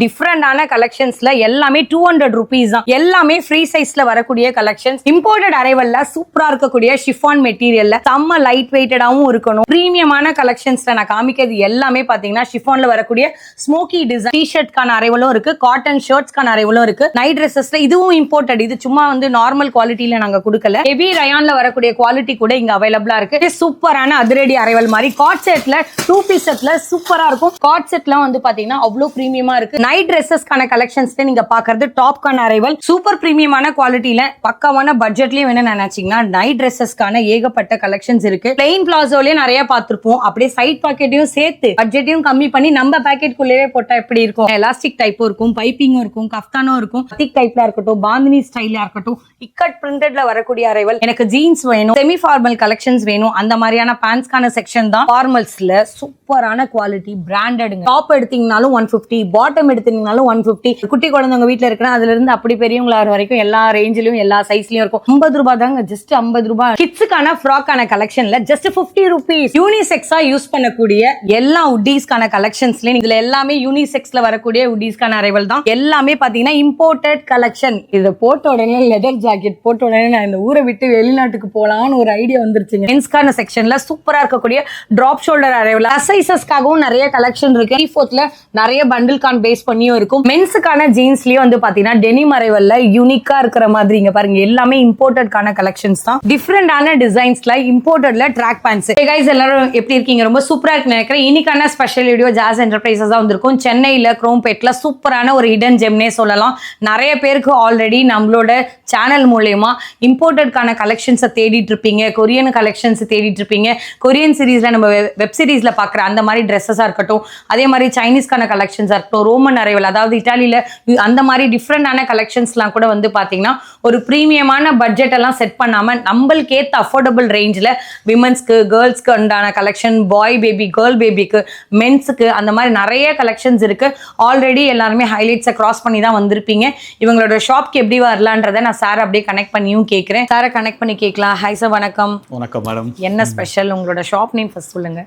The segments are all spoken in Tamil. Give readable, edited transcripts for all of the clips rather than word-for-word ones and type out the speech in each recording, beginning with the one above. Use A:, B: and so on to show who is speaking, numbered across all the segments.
A: டிஃப்ரெண்டான கலெக்ஷன்ஸ்ல எல்லாமே 200 rupees தான். எல்லாமே ஃப்ரீ சைஸ்ல வரக்கூடிய கலெக்ஷன்ஸ். இம்போர்ட்டட் அரைவல்ல சூப்பரா இருக்கக்கூடிய ஷிஃபான் மெட்டீரியல்ல செம்ம லைட் வெயிட்டடாவும் இருக்கணும். பிரீமியமான கலெக்ஷன்ஸ்ல நான் காமிக்கிறது எல்லாமே பாத்தீங்கன்னா ஷிஃபான்ல வரக்கூடிய ஸ்மோக்கி டிசைன் டி-ஷர்ட்கான அரைவலும் இருக்கு, காட்டன் ஷர்ட்ஸ்கான அரைவலும் இருக்கு. நைட் ட்ரெஸ்ஸஸ்ல இதுவும் இம்போர்ட்டட். இது சும்மா வந்து நார்மல் குவாலிட்டில நாங்க கொடுக்கல. ஹெவி ரயான்ல வரக்கூடிய குவாலிட்டி கூட இங்க அவைலபிளா இருக்கு. சூப்பரான அதிரடி அரைவல் மாதிரி காட் செட்ல 2 பீஸ் செட்ல சூப்பரா இருக்கும். காட் செட்லாம் வந்து பாத்தீங்கன்னா அவ்வளவு பிரீமியமா இருக்கு. நைட் ட்ரெஸ்ஸஸ்கான கலெக்ஷன்ஸ்ல நீங்க பாக்குறது டாப்கான அரைவல் சூப்பர் பிரீமியமான குவாலிட்டில பக்காவான பட்ஜெட்லயும் என்ன நினைச்சீங்கன்னா நைட் ட்ரெஸ்ஸஸ்கான ஏகப்பட்ட கலெக்ஷன்ஸ் இருக்கு. பிளெயின் பிளாசோலயே நிறைய பார்த்திருப்போம். அப்படியே சைட் பாக்கெட்டையும் சேர்த்து பட்ஜெட்டையும் கம்மி பண்ணி நம்ம பாக்கெட் குள்ளேயே போட்டா எப்படி இருக்கும். எலாஸ்டிக் டைப்பும் இருக்கும், பைப்பிங்கும் இருக்கும், கஃப்தானும் இருக்கும், திக் டைப்ல இருக்கட்டும், பாந்தினி ஸ்டைலா இருக்கட்டும், இக்கட் பிரிண்டட்ல வரக்கூடிய அரைவல். எனக்கு ஜீன்ஸ் வேணும், செமி ஃபார்மல் கலெக்ஷன்ஸ் வேணும், அந்த மாதிரியான பேண்ட்ஸ்கான செக்ஷன் தான். ஃபார்மல்ஸ்ல சூப்பரான குவாலிட்டி பிராண்டடுங்க. டாப் எடுத்தீங்கனாலும் 150, பாட்டம் எடுத்தீங்கனாலும் 150. குட்டி குழந்தைங்க வீட்டுல இருக்கிற அதுல இருந்து அப்படி பெரியவங்களா வரைக்கும் எல்லா ரேஞ்சிலும் எல்லா சைஸ்லயும் இருக்கும். 50 ரூபாய் தாங்க, ஜஸ்ட் 50 ரூபாய். கிட்ஸுக்கான ஃப்ராக்கான கலெக்ஷன்ல ஜஸ்ட் 50 rupees. யூனிசெக்ஸா யூஸ் பண்ணக்கூடிய எல்லா உட்டீஸ்கான கலெக்ஷன்ஸ்லயும் இதுல எல்லாமே யூனிசெக்ஸ்ல வரக்கூடிய உட்டீஸ்கான அரைவல் தான். எல்லாமே பாத்தீங்கன்னா இம்போர்ட்டட் கலெக்ஷன். இதை போட்ட உடனே லெதர் ஜாக்கெட் போட்ட உடனே நான் இந்த ஊரை விட்டு வெளிநாட்டுக்கு போலான்னு ஒரு ஐடியா வந்துருச்சுங்க. மென்ஸ்கான செக்ஷன்ல சூப்பரா இருக்கக்கூடிய டிராப் ஷோல்டர் அரைவல். சைசஸ்க்காகவும் நிறைய கலெக்ஷன் இருக்கு. 3/4ல நிறைய பண்டில் கான் பேஸ் பண்ணியும் இருக்கும். மென்ஸுக்கான ஜீன்ஸ்லயும் வந்து பாத்தீங்கன்னா டெனிம் அரைவல்ல யூனிக்கா இருக்கிற மாதிரி இங்க பாருங்க எல்லாமே இம்போர்ட்டட்கான கலெக்ஷன்ஸ் தான். டிஃப்ரெண்டான டிசைன்ஸ்ல இம்போர்ட்டட்ல ட்ராக் பேண்ட்ஸ். கைஸ் எல்லாரும் எப்படி இருக்கீங்க? ரொம்ப சூப்பரா இருக்கு நினைக்கிறேன். இன்னைக்கான ஸ்பெஷல் வீடியோ ஜாஸ் என்டர்பிரைசஸ் தான் வந்திருக்கும். சென்னையில குரோம்பேட்ல சூப்பரான ஒரு ஹிடன் ஜெம்னே சொல்லலாம். நிறைய பேருக்கு ஆல்ரெடி நம்மளோட சேனல் மூலமா இம்போர்ட்டட்கான கலெக்ஷன்ஸை தேடிட்டு இருப்பீங்க, கொரியன் கலெக்ஷன்ஸ் தேடிட்டு இருப்பீங்க. கொரியன் சீரீஸ்ல நம்ம வெப் சீரிஸ்ல பாக்குற அந்த மாதிரி ட்ரெஸ்ஸஸா இருக்கட்டும், அதே மாதிரி சைனீஸ்கான கலெக்ஷன்ஸா இருக்கட்டும், ரோமன் அரைவல் அதாவது இட்டாலியில அந்த மாதிரி டிஃப்ரெண்டான கலெக்ஷன்ஸ்லாம் கூட வந்து பாத்தீங்கன்னா ஒரு பிரீமியமான பட்ஜெட் எல்லாம் செட் பண்ணாம நம்மளுக்கு ஏத்த அஃபோர்டபுள் ரேஞ்சில் விமன்ஸ்க்கு, கேர்ள்ஸ்க்கு உண்டான கலெக்ஷன், பாய் பேபி, கேர்ள் பேபிக்கு, மென்ஸுக்கு அந்த மாதிரி நிறைய கலெக்ஷன்ஸ் இருக்கு. ஆல்ரெடி எல்லாருமே ஹைலைட்ஸை கிராஸ் பண்ணி தான் வந்திருப்பீங்க. இவங்களோட ஷாப்க்கு எப்படி வரலான்றதை நான் சார் அப்படியே கனெக்ட் பண்ணியும் கேட்கிறேன். சாரை கனெக்ட் பண்ணி கேட்கலாம். ஹாய் சார், வணக்கம்.
B: வணக்கம் மேடம்.
A: என்ன ஸ்பெஷல்? உங்களோட ஷாப் நேம் ஃபர்ஸ்ட் சொல்லுங்க.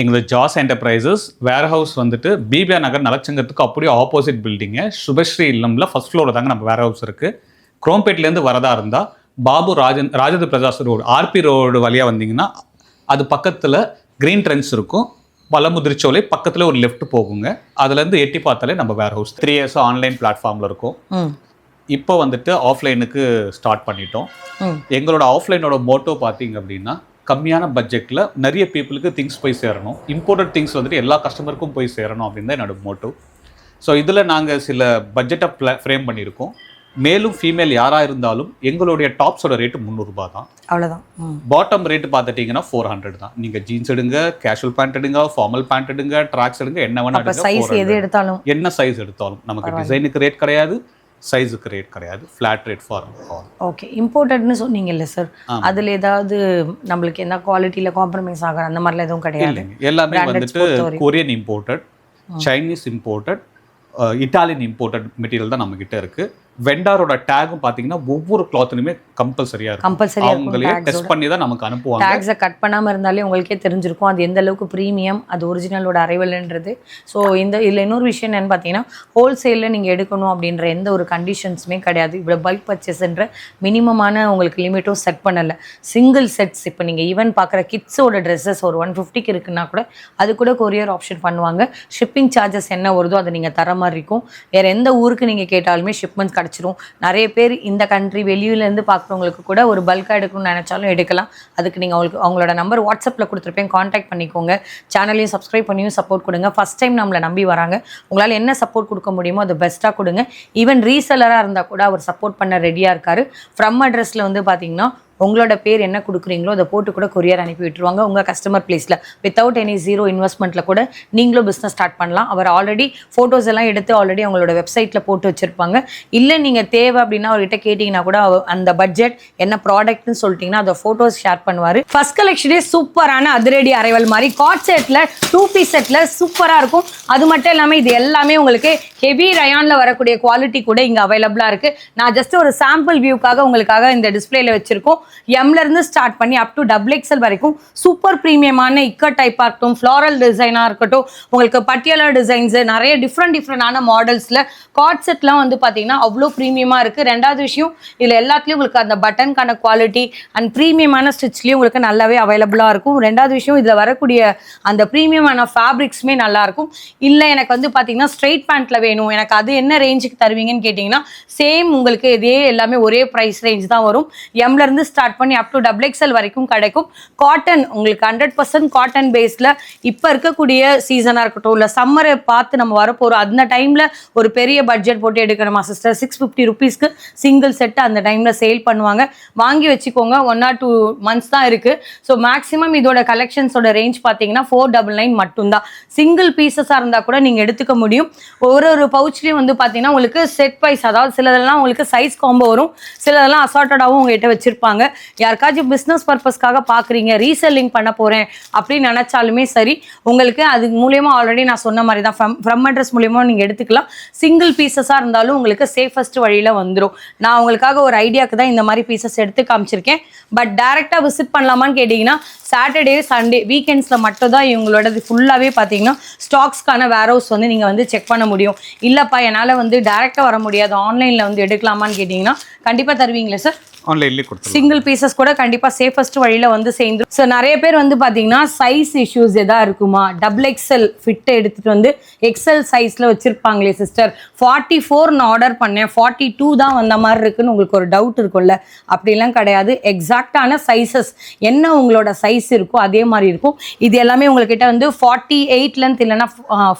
B: எங்களோட ஜாஸ் என்டர்பிரைசஸ் வேர் ஹவுஸ் வந்துட்டு பிபிஆ நகர் நலச்சங்கத்துக்கு அப்படியே ஆப்போசிட் பில்டிங்கு சுபஸ்ரீ இல்லம்ல ஃபர்ஸ்ட் ஃப்ளோர் தாங்க நம்ம வேர் ஹவுஸ் இருக்கு. குரோம்பேட்லேருந்து வரதா இருந்தால் Babu Rajendra Prasad road, RP road வழியாக வந்தீங்கன்னா அது பக்கத்தில் கிரீன் ட்ரெண்ட்ஸ் இருக்கும். பழமுதிர்ச்சோலை பக்கத்தில் ஒரு லெஃப்ட் போகுங்க. அதுலேருந்து எட்டி பார்த்தாலே நம்ம வேர் ஹவுஸ். 3 years ஆன்லைன் பிளாட்ஃபார்மில் இருக்கும். இப்போ வந்துட்டு ஆஃப்லைனுக்கு ஸ்டார்ட் பண்ணிட்டோம். எங்களோட ஆஃப்லைனோட மோட்டோ பார்த்தீங்க அப்படின்னா கம்மியான பட்ஜெட்டில் நிறைய பீப்புளுக்கு திங்ஸ் போய் சேரணும், இம்போர்ட்டட் திங்ஸ் வந்துட்டு எல்லா கஸ்டமருக்கும் போய் சேரணும் அப்படின்னு தான் என்னோட மோட்டோ. ஸோ இதில் நாங்கள் சில பட்ஜெட்டை ஃப்ரேம் பண்ணியிருக்கோம். மேலும் ஃபீமேல் யாராக இருந்தாலும் எங்களுடைய டாப்ஸோட ரேட்டு 300 ரூபாய் தான், அவ்வளோதான். பாட்டம் ரேட்டு பார்த்துட்டிங்கன்னா 400 தான். நீங்கள் ஜீன்ஸ் எடுங்க, கேஷுவல் பேண்ட் எடுங்க, ஃபார்மல் பேண்ட் எடுங்க, ட்ராக்ஸ் எடுங்க, என்ன வேணா எடுத்தாலும், என்ன சைஸ் எடுத்தாலும் நமக்கு டிசைனுக்கு ரேட் கிடையாது, சைஸுக்கு ரேட் கிடையாது, flat rate for all.
A: Okay, இம்போர்ட்டட்னு சொன்னீங்கல்ல சார், அதில் ஏதாவது நம்மளுக்கு என்ன குவாலிட்டியில் காம்ப்ரமைஸ் ஆகிற அந்த மாதிரிலாம் எதுவும் கிடையாது?
B: எல்லாமே வந்துட்டு Korean imported, Chinese imported, Italian imported material தான் நம்மகிட்ட இருக்குது. வெண்டாரோட டேகும் பார்த்தீங்கன்னா ஒவ்வொரு கிளாத்லையுமே கம்பல்சரியா இருக்கும். அவங்களே டெஸ்ட் பண்ணி தான் நமக்கு அனுப்புவாங்க.
A: டேக்ஸை கட் பண்ணாமல் இருந்தாலே உங்களுக்கே தெரிஞ்சிருக்கும் அது எந்த அளவுக்கு ப்ரீமியம், அது ஒரிஜினலோட அரைவல்ன்றது. ஸோ இதில் இன்னொரு விஷயம் என்னன்னு பார்த்தீங்கன்னா ஹோல்சேலில் நீங்கள் எடுக்கணும் அப்படின்ற எந்த ஒரு கண்டிஷன்ஸுமே கிடையாது. இவ்வளோ பல்க் பர்ச்சேஸ்ன்ற மினிமமான உங்களுக்கு லிமிட்டும் செட் பண்ணலை. சிங்கிள் செட்ஸ் இப்போ நீங்கள் ஈவன் பார்க்குற கிட்ஸோட ட்ரெஸ்ஸஸ் ஒரு 150க்கு இருக்குன்னா கூட அது கூட கொரியர் ஆப்ஷன் பண்ணுவாங்க. ஷிப்பிங் சார்ஜஸ் என்ன வருதோ அதை நீங்கள் தர மாதிரி இருக்கும். வேறு எந்த ஊருக்கு நீங்கள் கேட்டாலுமே ஷிப்மெண்ட்ஸ் கிடைச்சிரும். நிறைய பேர் இந்த கண்ட்ரி வெளியிலேருந்து பார்க்குறவங்களுக்கு கூட ஒரு பல்காக எடுக்கணும்னு நினைச்சாலும் எடுக்கலாம். அதுக்கு நீங்கள் அவங்களோட நம்பர் வாட்ஸ்அப்பில் கொடுத்துருப்பேன், காண்டாக்ட் பண்ணிக்கோங்க. சேனலையும் சப்ஸ்கிரைப் பண்ணியும் சப்போர்ட் கொடுங்க. ஃபர்ஸ்ட் டைம் நம்மளை நம்பி வராங்க, உங்களால் என்ன சப்போர்ட் கொடுக்க முடியுமோ அது பெஸ்ட்டாக கொடுங்க. ஈவன் ரீசெல்லராக இருந்தால் கூட அவர் சப்போர்ட் பண்ண ரெடியாக இருக்கார். ஃப்ரம் அட்ரஸில் வந்து பார்த்தீங்கன்னா உங்களோட பேர் என்ன கொடுக்குறீங்களோ அதை போட்டு கூட கொரியர் அனுப்பி விட்டுருவாங்க உங்கள் கஸ்டமர் பிளேஸில். வித்தவுட் எனி ஜீரோ இன்வெஸ்ட்மெண்ட்டில் கூட நீங்களும் பிஸ்னஸ் ஸ்டார்ட் பண்ணலாம். அவர் ஆல்ரெடி ஃபோட்டோஸ் எல்லாம் எடுத்து ஆல்ரெடி அவங்களோட வெப்சைட்டில் போட்டு வச்சுருப்பாங்க. இல்லை நீங்கள் தேவை அப்படின்னா அவர்கிட்ட கேட்டிங்கன்னா கூட அந்த பட்ஜெட் என்ன ப்ராடக்ட்னு சொல்லிட்டிங்கன்னா அதை ஃபோட்டோஸ் ஷேர் பண்ணுவார். ஃபர்ஸ்ட் கலெக்ஷனே சூப்பரான அதிரடி அரைவல் மாதிரி காட் செட்டில் 2 பீஸ் செட்டில் சூப்பராக இருக்கும். அது மட்டும் இல்லாமல் இது எல்லாமே உங்களுக்கு ஹெவி ரயானில் வரக்கூடிய குவாலிட்டி கூட இங்கே அவைலபிளாக இருக்குது. நான் ஜஸ்ட் ஒரு சாம்பிள் வியூக்காக உங்களுக்காக இந்த டிஸ்பிளேல வச்சுருக்கோம். எம்ல இருந்து ஸ்டார்ட் பண்ணி அப் டு டபுள் எக்ஸல் வரைக்கும் சூப்பர் ப்ரீமியமான இக்கட் டைப்பாக இருக்கட்டும், ஃப்ளாரல் டிசைனாக இருக்கட்டும், உங்களுக்கு பட்டியாலா டிசைன்ஸ், நிறைய டிஃப்ரெண்டான மாடல்ஸில் கார்ட் செட்லாம் வந்து பார்த்தீங்கன்னா அவ்வளோ ப்ரீமியமாக இருக்குது. ரெண்டாவது விஷயம், இதில் எல்லாத்துலேயும் உங்களுக்கு அந்த பட்டனுக்கான குவாலிட்டி அண்ட் ப்ரீமியமான ஸ்டிச்லேயும் உங்களுக்கு நல்லாவே அவைலபிளாக இருக்கும். ரெண்டாவது விஷயம், இதில் வரக்கூடிய அந்த ப்ரீமியமான ஃபேப்ரிக்ஸுமே நல்லாயிருக்கும். இல்லை எனக்கு வந்து பார்த்தீங்கன்னா ஸ்ட்ரெயிட் பேண்ட்டில் வேணும், எனக்கு அது என்ன ரேஞ்சுக்கு தருவீங்கன்னு கேட்டிங்கன்னா சேம் உங்களுக்கு இதே எல்லாமே ஒரே ப்ரைஸ் ரேஞ்ச் தான் வரும். எம்லேருந்து ஸ்டார்ட் பண்ணி அப் டு டபுள் எக்ஸல் வரைக்கும் கிடைக்கும். காட்டன் உங்களுக்கு 100% காட்டன் பேஸில் இப்போ இருக்கக்கூடிய சீசனாக இருக்கட்டும், இல்லை சம்மரை பார்த்து நம்ம வரப்போகிறோம், அந்த டைமில் ஒரு பெரிய பட்ஜெட் போட்டு எடுக்கணுமா சிஸ்டர், 650 ருபீஸ்க்கு சிங்கிள் செட்டு அந்த டைமில் சேல் பண்ணுவாங்க. வாங்கி வச்சுக்கோங்க, 1 or 2 months தான் இருக்குது. ஸோ மேக்ஸிமம் இதோட கலெக்ஷன்ஸோட ரேஞ்ச் பார்த்தீங்கன்னா 499 மட்டும்தான். சிங்கிள் பீசஸாக இருந்தால் கூட நீங்கள் எடுத்துக்க முடியும். ஒரு பவுச்லேயும் வந்து பார்த்தீங்கன்னா உங்களுக்கு செட் வைஸ், அதாவது சிலதெல்லாம் உங்களுக்கு சைஸ் காம்போ வரும், சிலதெல்லாம் அசார்ட்டடாகவும் உங்கள்கிட்ட வச்சுருப்பாங்க. யாருக்காச்சும் பிஸ்னஸ் பர்பஸ்க்காக பார்க்குறீங்க, ரீசெல்லிங் பண்ண போகிறேன் அப்படின்னு நினச்சாலுமே சரி, உங்களுக்கு அது மூலயமா ஆல்ரெடி நான் சொன்ன மாதிரி தான் ஃப்ரம் அட்ரஸ் மூலயமா நீங்கள் எடுத்துக்கலாம். சிங்கிள் பீசஸாக இருந்தாலும் உங்களுக்கு சேஃபஸ்ட் வழியில் வந்துடும். நான் உங்களுக்காக ஒரு ஐடியாவுக்கு தான் இந்த மாதிரி பீசஸ் எடுத்து காமிச்சிருக்கேன். பட் டேரெக்டாக விசிட் பண்ணலாமான்னு கேட்டிங்கன்னா சாட்டர்டே சண்டே வீக்கெண்ட்ஸில் மட்டும் தான் இவங்களோடது ஃபுல்லாகவே பார்த்தீங்கன்னா ஸ்டாக்ஸ்க்கான வேர்ஹவுஸ் வந்து நீங்கள் வந்து செக் பண்ண முடியும். இல்லைப்பா என்னால் வந்து டேரெக்டாக வர முடியாது, ஆன்லைனில் வந்து எடுக்கலாமான்னு கேட்டிங்கன்னா கண்டிப்பாக தருவீங்களா சார்?
B: ஆன்லைன்லேயே கொடுத்து
A: சிங்கிள் பீசஸ் கூட கண்டிப்பாக சேஃபஸ்ட் வழியில் வந்து சேர்ந்துடும். ஸோ நிறைய பேர் வந்து பார்த்தீங்கன்னா சைஸ் இஷ்யூஸ் எதாவது இருக்குமா, டபுள் எக்ஸல் ஃபிட்டை எடுத்துகிட்டு வந்து எக்ஸல் சைஸில் வச்சுருப்பாங்களே சிஸ்டர், 44 நான் ஆர்டர் பண்ணேன் 42 தான் வந்த மாதிரி இருக்குன்னு உங்களுக்கு ஒரு டவுட் இருக்கும்ல. அப்படிலாம் கிடையாது. எக்ஸாக்டான சைஸஸ் என்ன உங்களோட சைஸ் இருக்கோ அதே மாதிரி இருக்கும். இது எல்லாமே உங்கள்கிட்ட வந்து 48 லென்த் இல்லைன்னா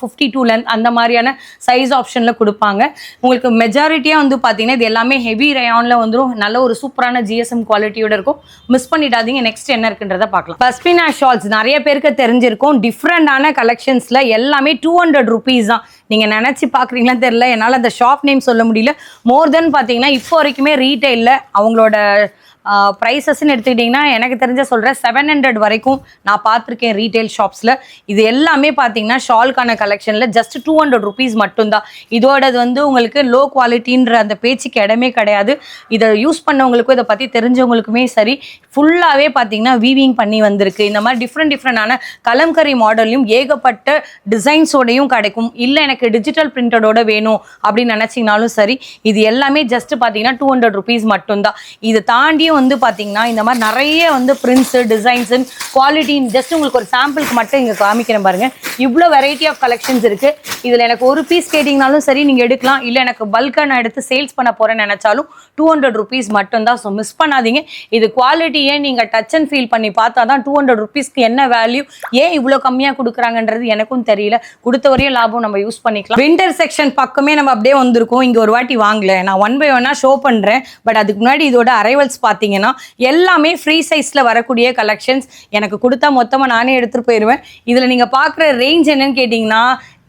A: 52 லென்த் அந்த மாதிரியான சைஸ் ஆப்ஷனில் கொடுப்பாங்க. உங்களுக்கு மெஜாரிட்டியாக வந்து பார்த்தீங்கன்னா இது எல்லாமே ஹெவி ரயானில் வந்துடும். நல்ல ஒரு சூப்பரான ஜிஎஸ்எம் குவாலிட்டியோட இருக்கும். மிஸ் பண்ணிடாதீங்க. நெக்ஸ்ட் என்ன இருக்குன்றத பார்க்கலாம். பஸ்மினா ஷால்ஸ் நிறைய பேருக்கு தெரிஞ்சிருக்கும். டிஃப்ரெண்டான கலெக்ஷன்ஸ்ல எல்லாமே 200 ருபீஸ் தான். நீங்க நினைச்சு பாக்குறீங்களான்னு தெரியல, என்னால் அந்த ஷாப் நேம் சொல்ல முடியல. மோர் தென் பார்த்தீங்கன்னா இப்போ வரைக்குமே ரீட்டைலில் அவங்களோட ப்ரைஸஸ்ன்னு எடுத்துக்கிட்டிங்கன்னா எனக்கு தெரிஞ்ச சொல்கிறேன் 700 வரைக்கும் நான் பார்த்துருக்கேன் ரீட்டைல் ஷாப்ஸில். இது எல்லாமே பார்த்தீங்கன்னா ஷால்கான கலெக்ஷனில் ஜஸ்ட் 200 ருபீஸ் மட்டும்தான். இதோடது வந்து உங்களுக்கு லோ குவாலிட்டின்ற அந்த பேச்சுக்கு இடமே கிடையாது. இதை யூஸ் பண்ணவங்களுக்கும் இதை பற்றி தெரிஞ்சவங்களுக்குமே சரி, ஃபுல்லாகவே பார்த்தீங்கன்னா வீவிங் பண்ணி வந்திருக்கு. இந்த மாதிரி டிஃப்ரெண்டான கலம்கரி மாடல்லையும் ஏகப்பட்ட டிசைன்ஸோடையும் கிடைக்கும். இல்லை எனக்கு டிஜிட்டல் பிரிண்டடோட வேணும் அப்படின்னு நினச்சிங்கனாலும் சரி, இது எல்லாமே ஜஸ்ட் பார்த்தீங்கன்னா 200 ருபீஸ் மட்டும்தான். இதை தாண்டி வந்து பார்த்தீங்கன்னா இந்த மாதிரி நிறைய வந்து பிரிண்ட்ஸு டிசைன்ஸு குவாலிட்டி ஜஸ்ட் உங்களுக்கு ஒரு சாம்பிளுக்கு மட்டும் இங்கே காமிக்கிறேன் பாருங்கள். இவ்வளோ வெரைட்டி ஆஃப் கலெக்ஷன்ஸ் இருக்குது. இதில் எனக்கு ஒரு பீஸ் கேட்டிங்கனாலும் சரி நீங்கள் எடுக்கலாம். இல்லை எனக்கு பல்காக நான் எடுத்து சேல்ஸ் பண்ண போகிறேன்னு நினச்சாலும் 200 ருபீஸ் மட்டும்தான். ஸோ மிஸ் பண்ணாதீங்க. இது குவாலிட்டியே நீங்கள் டச் அண்ட் ஃபீல் பண்ணி பார்த்தா தான் 200 ருபீஸ்க்கு என்ன வேல்யூ, ஏன் இவ்வளோ கம்மியாக கொடுக்குறாங்கன்றது எனக்கும் தெரியல. கொடுத்த வரையும் லாபம் நம்ம யூஸ் பண்ணிக்கலாம். வின்டர் செக்ஷன் பக்கமே நம்ம அப்படியே வந்திருக்கோம். இங்கே ஒரு வாட்டி வாங்கல, நான் 1 by 1 ஷோ பண்ணுறேன். பட் அதுக்கு முன்னாடி இதோட அரைவல்ஸ் பார்த்தீங்கன்னா எல்லாமே ஃப்ரீ சைஸில் வரக்கூடிய கலெக்ஷன்ஸ். எனக்கு கொடுத்தா மொத்தமாக நானே எடுத்துகிட்டு போயிடுவேன். இதில் நீங்கள் பார்க்குற ரேஞ்ச் என்னன்னு கேட்டிங்கன்னா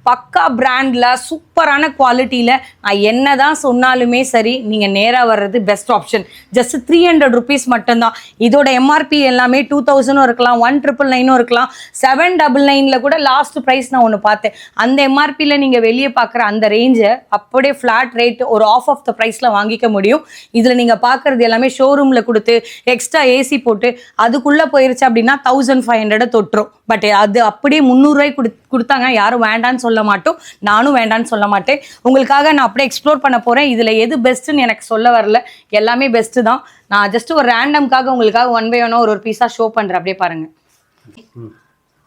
A: பக்கா பிராண்டில் சூப்பரான குவாலிட்டியில் நான் என்ன தான் சொன்னாலுமே சரி, நீங்கள் நேராக வர்றது பெஸ்ட் ஆப்ஷன். ஜஸ்ட் 300 ருபீஸ் மட்டும்தான். இதோட எம்ஆர்பி எல்லாமே 2000 இருக்கலாம், 1999 இருக்கலாம், 799 கூட லாஸ்ட் ப்ரைஸ் நான் ஒன்று பார்த்தேன். அந்த எம்ஆர்பியில் நீங்கள் வெளியே பார்க்குற அந்த ரேஞ்சை அப்படியே ஃப்ளாட் ரேட் ஒரு ஆஃப் த ப்ரைஸில் வாங்கிக்க முடியும். இதில் நீங்கள் பார்க்குறது எல்லாமே ஷோரூமில் கொடுத்து எக்ஸ்ட்ரா ஏசி போட்டு அதுக்குள்ளே போயிருச்சு அப்படின்னா 1500 தொட்டுரும். பட் அது அப்படியே 300 ரூபாய் கொடுத்தாங்க. யாரும் வேண்டான்னு சொல்ல மாட்டோம், நானும் வேண்டான்னு சொல்ல மாட்டேன். உங்களுக்காக நான் அப்படியே எக்ஸ்ப்ளோர் பண்ண போகிறேன். இதில் எது பெஸ்ட்டுன்னு எனக்கு சொல்ல வரல, எல்லாமே பெஸ்ட்டு தான். நான் ஜஸ்ட் ஒரு ரேண்டம்காக உங்களுக்காக 1 by 1 ஒரு பீஸாக ஷோ பண்ணுறேன். அப்படியே பாருங்கள்.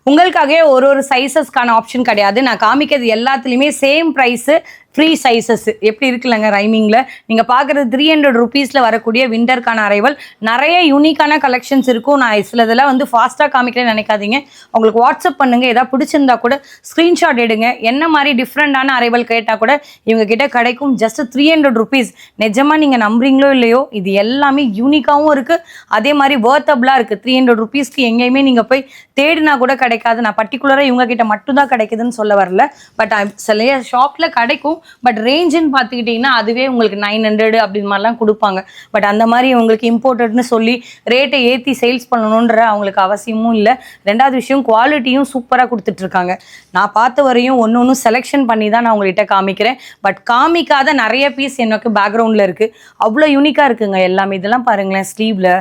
A: உங்களுக்காகவே ஒரு சைஸஸ்க்கான ஆப்ஷன் கிடையாது. நான் காமிக்கிறது எல்லாத்துலேயுமே சேம் ப்ரைஸு, ஃப்ரீ சைஸஸ். எப்படி இருக்குல்லங்க ரைமிங்கில். நீங்கள் பார்க்குறது 300 ருபீஸில் வரக்கூடிய விண்டருக்கான அரைவல். நிறைய யூனிக்கான கலெக்ஷன்ஸ் இருக்கும். நான் சிலதெல்லாம் வந்து ஃபாஸ்ட்டாக காமிக்கிறேன்னு நினைக்காதீங்க. உங்களுக்கு வாட்ஸ்அப் பண்ணுங்கள். எதாவது பிடிச்சிருந்தா கூட ஸ்க்ரீன்ஷாட் எடுங்க. என்ன மாதிரி டிஃப்ரெண்டான அரைவல் கேட்டால் கூட இவங்க கிட்ட கிடைக்கும். Just 300 rupees. நிஜமாக நீங்கள் நம்புறீங்களோ இல்லையோ, இது எல்லாமே யூனிக்காகவும் இருக்குது, அதே மாதிரி வர்த்தபிளாக இருக்குது. 300 ருபீஸ்க்கு எங்கேயுமே நீங்கள் போய் தேடினா கூட கிடைக்காது. நான் பர்டிகுலராக இவங்க கிட்ட மட்டும்தான் கிடைக்குதுன்னு சொல்ல வரல, பட் சில ஷாப்பில் கிடைக்கும். பட் ரேஞ்சுன்னு பார்த்துக்கிட்டிங்கன்னா அதுவே உங்களுக்கு 900 அப்படி மாதிரிலாம் கொடுப்பாங்க. பட் அந்த மாதிரி உங்களுக்கு இம்போர்ட்டட்னு சொல்லி ரேட்டை ஏற்றி சேல்ஸ் பண்ணணுன்ற அவங்களுக்கு அவசியமும் இல்லை. ரெண்டாவது விஷயம், குவாலிட்டியும் சூப்பராக கொடுத்துட்ருக்காங்க. நான் பார்த்த வரையும் ஒன்று ஒன்றும் செலெக்ஷன் பண்ணி தான் நான் உங்கள்கிட்ட காமிக்கிறேன். பட் காமிக்காத நிறைய பீஸ் எனக்கு பேக்ரவுண்டில் இருக்குது. அவ்வளோ யூனிக்காக இருக்குங்க எல்லாமே. இதெல்லாம் பாருங்களேன், ஸ்லீவில்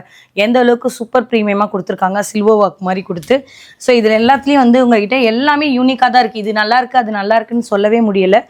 A: எந்த அளவுக்கு சூப்பர் ப்ரீமியமாக கொடுத்துருக்காங்க, சில்வர் ஒர்க் மாதிரி கொடுத்து. ஸோ இதில் எல்லாத்துலேயும் வந்து உங்கள்கிட்ட எல்லாமே யூனிக்காக தான் இருக்குது. இது நல்லா இருக்குது, அது நல்லா இருக்குன்னு சொல்லவே முடியலை.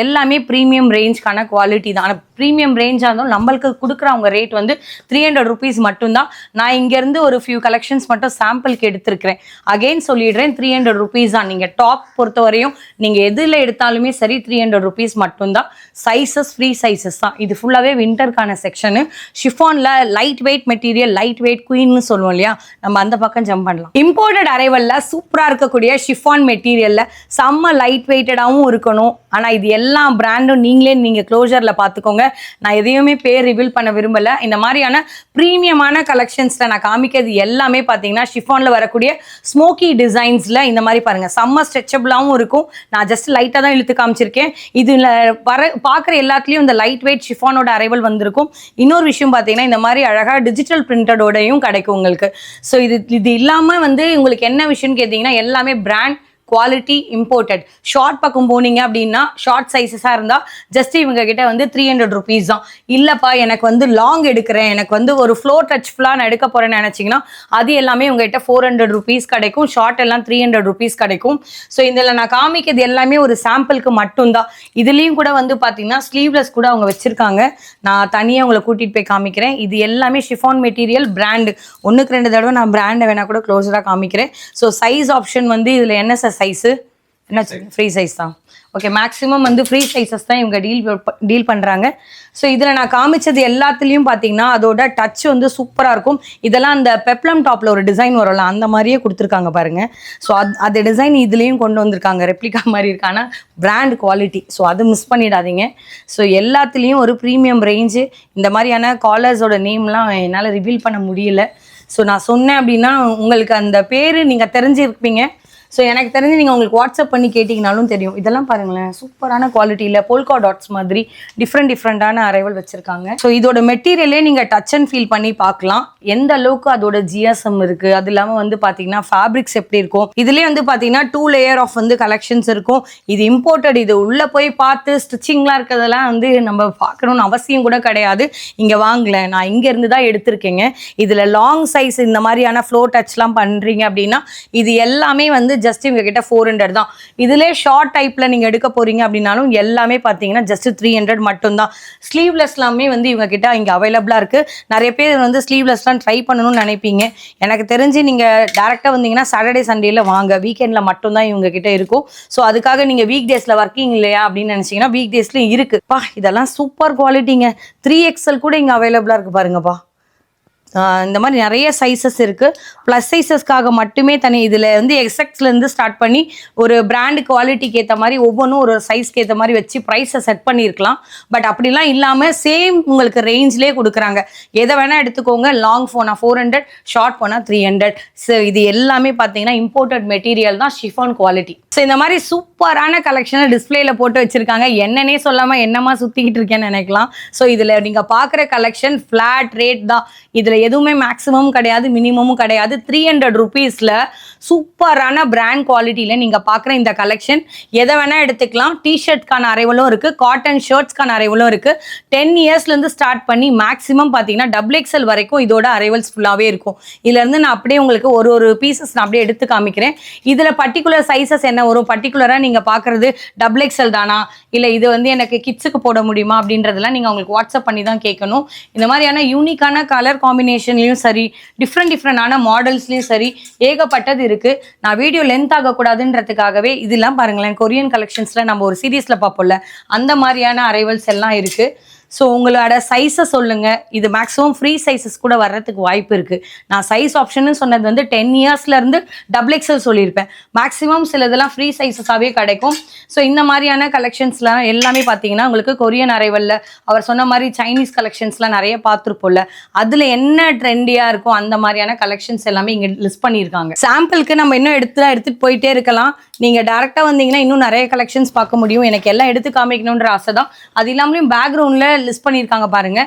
A: எல்லாமே ப்ரீமியம் ரேஞ்ச்க்கான குவாலிட்டி தான். ஆனால் ப்ரீமியம் ரேஞ்சாக இருந்தாலும் நம்மளுக்கு கொடுக்குற அவங்க ரேட் வந்து 300 rupees மட்டும்தான். நான் இங்கேருந்து ஒரு ஃபியூ கலெக்ஷன்ஸ் மட்டும் சாம்பிளுக்கு எடுத்துருக்கிறேன். அகெயின் சொல்லிடுறேன், 300 rupees தான். நீங்கள் டாப் பொறுத்தவரையும் நீங்கள் எதில் எடுத்தாலுமே சரி 300 rupees மட்டும்தான். சைஸஸ் ஃப்ரீ சைஸஸ் தான். இது ஃபுல்லாகவே வின்டருக்கான செக்ஷனு. ஷிஃபானில் light weight material, light weight குயின்னு சொல்லுவோம் இல்லையா, நம்ம அந்த பக்கம் ஜம்ப் பண்ணலாம். இம்போர்ட்டட் அரைவலில் சூப்பராக இருக்கக்கூடிய ஷிஃபான் மெட்டீரியலில் செம்ம லைட் வெயிட்டடாகவும் இருக்கணும். ஆனால் இது எல்லா பிராண்டும் நீங்கள் க்ளோஷரில் பார்த்துக்கோங்க. நான் எதையுமே பேர் ரிவீல் பண்ண விரும்பலை. இந்த மாதிரியான ப்ரீமியமான கலெக்ஷன்ஸில் நான் காமிக்கிறது எல்லாமே பார்த்தீங்கன்னா ஷிஃபானில் வரக்கூடிய ஸ்மோக்கி டிசைன்ஸில் இந்த மாதிரி பாருங்கள், செம்ம ஸ்ட்ரெச்சபிளாகவும் இருக்கும். நான் ஜஸ்ட் லைட்டாக தான் இழுத்து காமிச்சிருக்கேன். இதில் பார்க்குற எல்லாத்துலேயும் இந்த லைட் வெயிட் ஷிஃபானோட அரைவல் வந்திருக்கும். இன்னொரு விஷயம் பார்த்தீங்கன்னா இந்த மாதிரி அழகாக டிஜிட்டல் பிரிண்டடோடையும் கிடைக்கும் உங்களுக்கு. ஸோ இது இல்லாமல் வந்து உங்களுக்கு என்ன விஷயம்னு கேட்டிங்கன்னா எல்லாமே பிராண்ட் குவாலிட்டி இம்போர்ட்டட். ஷார்ட் பக்கம் போனீங்க அப்படின்னா ஷார்ட் சைஸஸாக இருந்தால் ஜஸ்ட் இவங்க கிட்ட வந்து 300 rupees தான். இல்லைப்பா எனக்கு வந்து லாங் எடுக்கிறேன், எனக்கு வந்து ஒரு ஃப்ளோர் டச் ஃபுல்லாக நான் எடுக்க போகிறேன்னு நினச்சிங்கன்னா அது எல்லாமே உங்ககிட்ட 400 rupees கிடைக்கும். ஷார்ட் எல்லாம் 300 rupees கிடைக்கும். ஸோ இதில் நான் காமிக்கிறது எல்லாமே ஒரு சாம்பிளுக்கு மட்டும்தான். இதுலேயும் கூட வந்து பார்த்தீங்கன்னா ஸ்லீவ்லெஸ் கூட அவங்க வச்சுருக்காங்க. நான் தனியாக உங்களை கூட்டிகிட்டு போய் காமிக்கிறேன். இது எல்லாமே ஷிஃபான் மெட்டீரியல் பிராண்டு. 1-2 தடவை நான் பிராண்டை வேணால் கூட க்ளோஸராக காமிக்கிறேன். ஸோ சைஸ் ஆப்ஷன் வந்து இதில் என்ன சைஸு என்ன ஃப்ரீ சைஸ் தான். ஓகே, மேக்ஸிமம் வந்து ஃப்ரீ சைஸஸ் தான் இவங்க டீல் பண்ணுறாங்க. ஸோ இதில் நான் காமிச்சது எல்லாத்துலேயும் பார்த்தீங்கன்னா அதோட டச் வந்து சூப்பராக இருக்கும். இதெல்லாம் அந்த பெப்ளம் டாப்பில் ஒரு டிசைன் வரும்ல, அந்த மாதிரியே கொடுத்துருக்காங்க பாருங்கள். ஸோ அது டிசைன் இதுலேயும் கொண்டு வந்திருக்காங்க. ரெப்ளிகா மாதிரி இருக்கான பிராண்ட் குவாலிட்டி. ஸோ அது மிஸ் பண்ணிடாதீங்க. ஸோ எல்லாத்துலேயும் ஒரு ப்ரீமியம் ரேஞ்சு. இந்த மாதிரியான காலர்ஸோட நேம்லாம் என்னால் ரிவீல் பண்ண முடியல. ஸோ நான் சொன்னேன் அப்படின்னா உங்களுக்கு அந்த பேர் நீங்கள் தெரிஞ்சிருப்பீங்க. ஸோ எனக்கு தெரிஞ்சு நீங்கள் உங்களுக்கு வாட்ஸ்அப் பண்ணி கேட்டிங்கனாலும் தெரியும். இதெல்லாம் பாருங்களேன், சூப்பரான குவாலிட்டியில் போல்கா டாட்ஸ் மாதிரி டிஃப்ரெண்டான அரைவல் வச்சுருக்காங்க. ஸோ இதோட மெட்டீரியலே நீங்கள் டச் அண்ட் ஃபீல் பண்ணி பார்க்கலாம் எந்த அளவுக்கு அதோட ஜிஎஸ்எம் இருக்குது. அது இல்லாமல் வந்து பார்த்தீங்கன்னா ஃபேப்ரிக்ஸ் எப்படி இருக்கும். இதுலேயே வந்து பார்த்தீங்கன்னா 2 லேயர் ஆஃப் வந்து கலெக்ஷன்ஸ் இருக்கும். இது இம்போர்ட்டட். இது உள்ளே போய் பார்த்து ஸ்டிச்சிங்லாம் இருக்கிறதெல்லாம் வந்து நம்ம பார்க்கணுன்னு அவசியம் கூட கிடையாது. இங்கே வாங்கலை, நான் இங்கேருந்து தான் எடுத்திருக்கேங்க. இதில் லாங் சைஸ் இந்த மாதிரியான ஃப்ளோ டச்லாம் பண்ணுறீங்க அப்படின்னா இது எல்லாமே வந்து ஜஸ்ட் இவங்க கிட்ட 400 தான். இதுலேயே ஷார்ட் டைப்பில் நீங்கள் எடுக்க போகிறீங்க அப்படின்னாலும் எல்லாமே பார்த்தீங்கன்னா ஜஸ்ட் 300 மட்டும்தான். ஸ்லீவ்லெஸ்லாமே வந்து இவங்க கிட்ட இங்கே அவைலபிளாக இருக்குது. நிறைய பேர் வந்து ஸ்லீவ்லெஸ்லாம் ட்ரை பண்ணணும்னு நினைப்பீங்க. எனக்கு தெரிஞ்சு நீங்கள் டேரெக்டாக வந்தீங்கன்னா சாட்டர்டே சண்டேல வாங்க, வீக்கெண்டில் மட்டும்தான் இவங்க கிட்ட இருக்கும். ஸோ அதுக்காக நீங்கள் வீக் டேஸில் ஒர்க்கிங் இல்லையா அப்படின்னு நினச்சிங்கன்னா வீக் டேஸ்லையும் இருக்குப்பா. இதெல்லாம் சூப்பர் குவாலிட்டிங்க. 3XL கூட இங்கே அவைலபிளாக இருக்குது பாருங்கப்பா. இந்த மாதிரி நிறைய சைஸஸ் இருக்குது. ப்ளஸ் சைஸஸ்க்காக மட்டுமே தனி இதில் வந்து எக்ஸ்எக்ஸ்லேருந்து ஸ்டார்ட் பண்ணி ஒரு பிராண்டு குவாலிட்டிக்கு ஏற்ற மாதிரி ஒவ்வொன்றும் ஒரு சைஸ்க்கு ஏற்ற மாதிரி வச்சு ப்ரைஸை செட் பண்ணியிருக்கலாம். பட் அப்படிலாம் இல்லாமல் சேம் உங்களுக்கு ரேஞ்ச்லேயே கொடுக்குறாங்க. எதை வேணால் எடுத்துக்கோங்க. லாங் ஃபோனா 400, ஷார்ட் ஃபோனா 300. ஸோ இது எல்லாமே பார்த்தீங்கன்னா இம்போர்ட்டட் மெட்டீரியல் தான், ஷிஃபான் குவாலிட்டி. ஸோ இந்த மாதிரி சூப்பரான கலெக்ஷனை டிஸ்பிளேல போட்டு வச்சுருக்காங்க. என்னன்னே சொல்லாமல் என்னமா சுற்றிக்கிட்டு இருக்கேன்னு நினைக்கலாம். ஸோ இதில் நீங்கள் பார்க்குற கலெக்ஷன் ஃப்ளாட் ரேட் தான். இதில் எதுவுமே மேக்ஸிமம் கிடையாது, மினிமமும் கிடையாது. 300 rupeesல சூப்பரான பிராண்ட் குவாலிட்டியில் நீங்கள் பார்க்குற இந்த கலெக்ஷன் எதை வேணால் எடுத்துக்கலாம். டிஷர்ட்கான அரைவலும் இருக்குது, காட்டன் ஷர்ட்ஸ்க்கான அரைவலும் இருக்குது. 10 yearsலேருந்து ஸ்டார்ட் பண்ணி மேக்ஸிமம் பார்த்தீங்கன்னா XXL வரைக்கும் இதோட அரைவல்ஸ் ஃபுல்லாகவே இருக்கும். இதுலேருந்து நான் அப்படியே உங்களுக்கு ஒரு பீசஸ் நான் அப்படியே எடுத்து காமிக்கிறேன். இதில் பர்டிகுலர் சைஸஸ் என்ன வரும், பர்டிகுலராக நீங்கள் பார்க்குறது XXL தானா, இல்லை இது வந்து எனக்கு கிட்ஸுக்கு போட முடியுமா அப்படின்றதெல்லாம் நீங்கள் உங்களுக்கு வாட்ஸ்அப் பண்ணி தான் கேட்கணும். இந்த மாதிரியான யூனிக்கான கலர் காம்பினேஷன்லையும் சரி, டிஃப்ரெண்டான மாடல்ஸ்லையும் சரி ஏகப்பட்டது இருக்குது. நான் வீடியோ லென்த் ஆகக்கூடாதுன்றதுக்காகவே இதெல்லாம் பாருங்களேன், கொரியன் கலெக்ஷன்ஸில் நம்ம ஒரு சீரீஸில் பார்ப்போம்ல, அந்த மாதிரியான அரைவல்ஸ் எல்லாம் இருக்குது. ஸோ உங்களோட சைஸை சொல்லுங்க. இது மேக்ஸிமம் ஃப்ரீ சைஸஸ் கூட வர்றதுக்கு வாய்ப்பு இருக்கு. நான் சைஸ் ஆப்ஷன் சொன்னது வந்து 10 இயர்ஸ்ல இருந்து XXL சொல்லியிருப்பேன். மேக்ஸிமம் சில இதெல்லாம் ஃப்ரீ சைஸஸாகவே கிடைக்கும். ஸோ இந்த மாதிரியான கலெக்ஷன்ஸ்லாம் எல்லாமே பார்த்தீங்கன்னா உங்களுக்கு கொரியன் அரைவல்ல அவர் சொன்ன மாதிரி சைனீஸ் கலெக்ஷன்ஸ்லாம் நிறைய பார்த்துருப்போம்ல, அதில் என்ன ட்ரெண்டியாக இருக்கும் அந்த மாதிரியான கலெக்ஷன்ஸ் எல்லாமே இங்கே லிஸ்ட் பண்ணியிருக்காங்க. சாம்பிளுக்கு நம்ம இன்னும் எடுத்துகிட்டு போயிட்டே இருக்கலாம். நீங்கள் டேரெக்டாக வந்தீங்கன்னா இன்னும் நிறைய கலெக்ஷன்ஸ் பார்க்க முடியும். எனக்கு எல்லாம் எடுத்து காமிக்கணுன்ற ஆசை தான். அது இல்லாமலும் பேக்ரவுண்டில் லிஸ்ட் பண்ணியிருக்காங்க பாருங்க.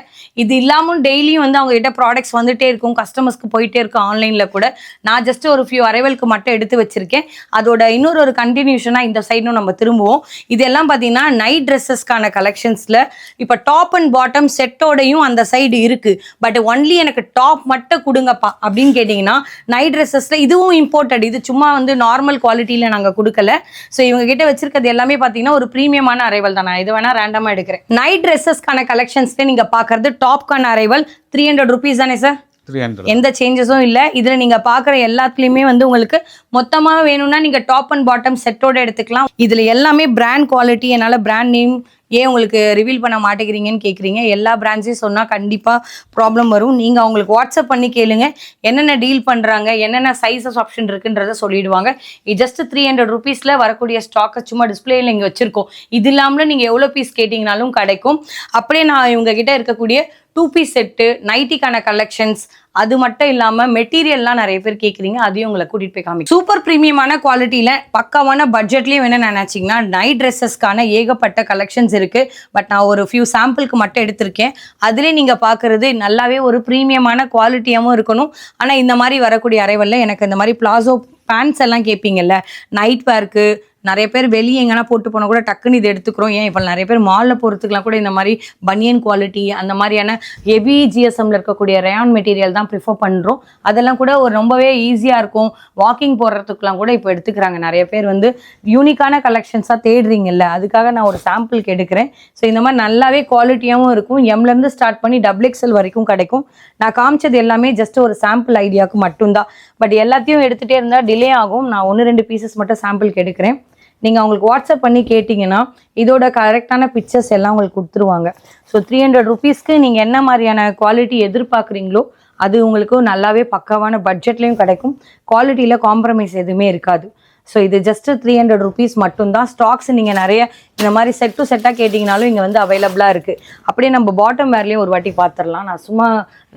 A: இது இல்லாமல் டெய்லியும் வந்து அவங்க கிட்ட ப்ராடக்ட்ஸ் வந்துட்டே இருக்கும், கஸ்டமர்ஸ்க்கு போயிட்டே இருக்கும் ஆன்லைனில் கூட. நான் ஜஸ்ட் ஒரு ஃபியூ அரைவலுக்கு மட்டும் எடுத்து வச்சிருக்கேன். அதோட இன்னொரு கண்டினியூஷனாக இந்த சைடும் நம்ம திரும்புவோம். இதெல்லாம் பார்த்தீங்கன்னா நைட் ட்ரெஸ்ஸஸ்க்கான கலெக்ஷன்ஸில் இப்போ டாப் அண்ட் பாட்டம் செட்டோடையும் அந்த சைடு இருக்கு. பட் ஒன்லி எனக்கு டாப் மட்டும் கொடுங்கப்பா அப்படின்னு கேட்டிங்கன்னா நைட் ட்ரெஸ்ஸஸில் இதுவும் இம்போர்ட்டட். இது சும்மா வந்து நார்மல் குவாலிட்டியில் நாங்கள் கொடுக்கல. ஸோ இவங்க கிட்ட வச்சிருக்கிறது எல்லாமே பார்த்தீங்கன்னா ஒரு ப்ரீமியமான அரைவல் தான். நான் இது வேணா ரேண்டமாக எடுக்கிறேன். நைட் ட்ரெஸ்ஸஸ்க்கான கலெக்ஷன்ஸ்ல நீங்க பாக்குறது டாப்கான அரைவல் 300 rupees தானே சார்?
B: 300.
A: எந்த சேஞ்சஸும் இல்லை. இதில் நீங்கள் பார்க்குற எல்லாத்துலேயுமே வந்து உங்களுக்கு மொத்தமாக வேணும்னா நீங்கள் டாப் அண்ட் பாட்டம் செட்டோட எடுத்துக்கலாம். இதில் எல்லாமே பிராண்ட் குவாலிட்டி. என்னால் பிராண்ட் நேம் ஏன் உங்களுக்கு ரிவீல் பண்ண மாட்டேங்கிறீங்கன்னு கேட்குறீங்க. எல்லா பிராண்ட்ஸையும் சொன்னால் கண்டிப்பாக ப்ராப்ளம் வரும். நீங்கள் அவங்களுக்கு வாட்ஸ்அப் பண்ணி கேளுங்க என்னென்ன டீல் பண்ணுறாங்க, என்னென்ன சைஸஸ் ஆப்ஷன் இருக்குன்றத சொல்லிடுவாங்க. இது ஜஸ்ட் 300 rupeesல வரக்கூடிய ஸ்டாக்கை சும்மா டிஸ்பிளேயில் இங்கே வச்சுருக்கோம். இது இல்லாமல் நீங்கள் எவ்வளோ பீஸ் கேட்டிங்கனாலும் கிடைக்கும். அப்படியே நான் இவங்க கிட்ட இருக்கக்கூடிய 2 piece செட்டு, நைட்டிக்கான கலெக்ஷன்ஸ், அது மட்டும் இல்லாமல் மெட்டீரியல்லாம் நிறைய பேர் கேட்குறீங்க, அதையும் உங்களை கூட்டிகிட்டு போய் காமி. சூப்பர் ப்ரீமியமான குவாலிட்டியில் பக்காவான பட்ஜெட்லேயும் வேணும் நினச்சிங்கன்னா நைட் ட்ரெஸ்ஸஸ்க்கான ஏகப்பட்ட கலெக்ஷன்ஸ் இருக்குது. பட் நான் ஒரு ஃபியூ சாம்பிளுக்கு மட்டும் எடுத்திருக்கேன். அதிலே நீங்கள் பார்க்குறது நல்லாவே ஒரு ப்ரீமியமான குவாலிட்டியாகவும் இருக்கணும். ஆனால் இந்த மாதிரி வரக்கூடிய அரைவலில் எனக்கு இந்த மாதிரி பிளாசோ பேண்ட்ஸ் எல்லாம் கேட்பீங்கல்ல, நைட் வேர்க்கு நிறைய பேர் வெளியே எங்கன்னா போட்டு போனால் கூட டக்குன்னு இது எடுத்துக்கிறோம். ஏன் இப்போ நிறைய பேர் மாலில் போகிறதுக்குலாம் கூட இந்த மாதிரி பனியன் குவாலிட்டி அந்த மாதிரியான ஹெவி ஜிஎஸ்எம்ல இருக்கக்கூடிய ரயான் மெட்டீரியல் தான் ப்ரிஃபர் பண்ணுறோம். அதெல்லாம் கூட ஒரு ரொம்பவே ஈஸியாக இருக்கும். வாக்கிங் போடுறதுக்குலாம் கூட இப்போ எடுத்துக்கிறாங்க. நிறைய பேர் வந்து யூனிக்கான கலெக்ஷன்ஸாக தேடுறீங்கல்ல, அதுக்காக நான் ஒரு சாம்பிளுக்கு எடுக்கிறேன். ஸோ இந்த மாதிரி நல்லாவே குவாலிட்டியாகவும் இருக்கும். எம்லேருந்து ஸ்டார்ட் பண்ணி XXL வரைக்கும் கிடைக்கும். நான் காமிச்சது எல்லாமே ஜஸ்ட் ஒரு சாம்பிள் ஐடியாவுக்கு மட்டும்தான். பட் எல்லாத்தையும் எடுத்துகிட்டே இருந்தால் டிலே ஆகும். நான் 1-2 பீசஸ் மட்டும் சாம்பிளுக்கு எடுக்கிறேன். நீங்கள் அவங்களுக்கு வாட்ஸ்அப் பண்ணி கேட்டிங்கன்னா இதோட கரெக்டான பிக்சர்ஸ் எல்லாம் உங்களுக்கு கொடுத்துருவாங்க. ஸோ 300 rupeesக்கு நீங்கள் என்ன மாதிரியான குவாலிட்டி எதிர்பார்க்குறீங்களோ அது உங்களுக்கு நல்லாவே பக்காவான பட்ஜெட்லேயும் கிடைக்கும். குவாலிட்டியில் காம்ப்ரமைஸ் எதுவுமே இருக்காது. ஸோ இது ஜஸ்ட் 300 rupees மட்டும்தான். ஸ்டாக்ஸ் நீங்கள் நிறைய இந்த மாதிரி செட் டு செட்டாக கேட்டிங்கனாலும் இங்கே வந்து அவைலபிளாக இருக்குது. அப்படியே நம்ம பாட்டம் வேர்லேயும் ஒரு வாட்டி பார்த்துடலாம். நான் சும்மா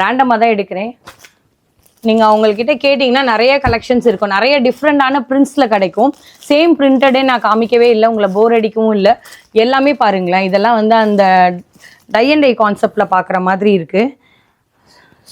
A: ரேண்டமாக தான் எடுக்கிறேன். நீங்கள் அவங்கக்கிட்ட கேட்டிங்கன்னா நிறைய கலெக்ஷன்ஸ் இருக்கும். நிறைய டிஃப்ரெண்டான பிரிண்ட்ஸில் கிடைக்கும். சேம் பிரிண்டடே நான் காமிக்கவே இல்லை, உங்களை போர் அடிக்கவும் இல்லை. எல்லாமே பாருங்களேன், இதெல்லாம் வந்து அந்த டை அண்ட் டை கான்செப்டில் பார்க்குற மாதிரி இருக்குது.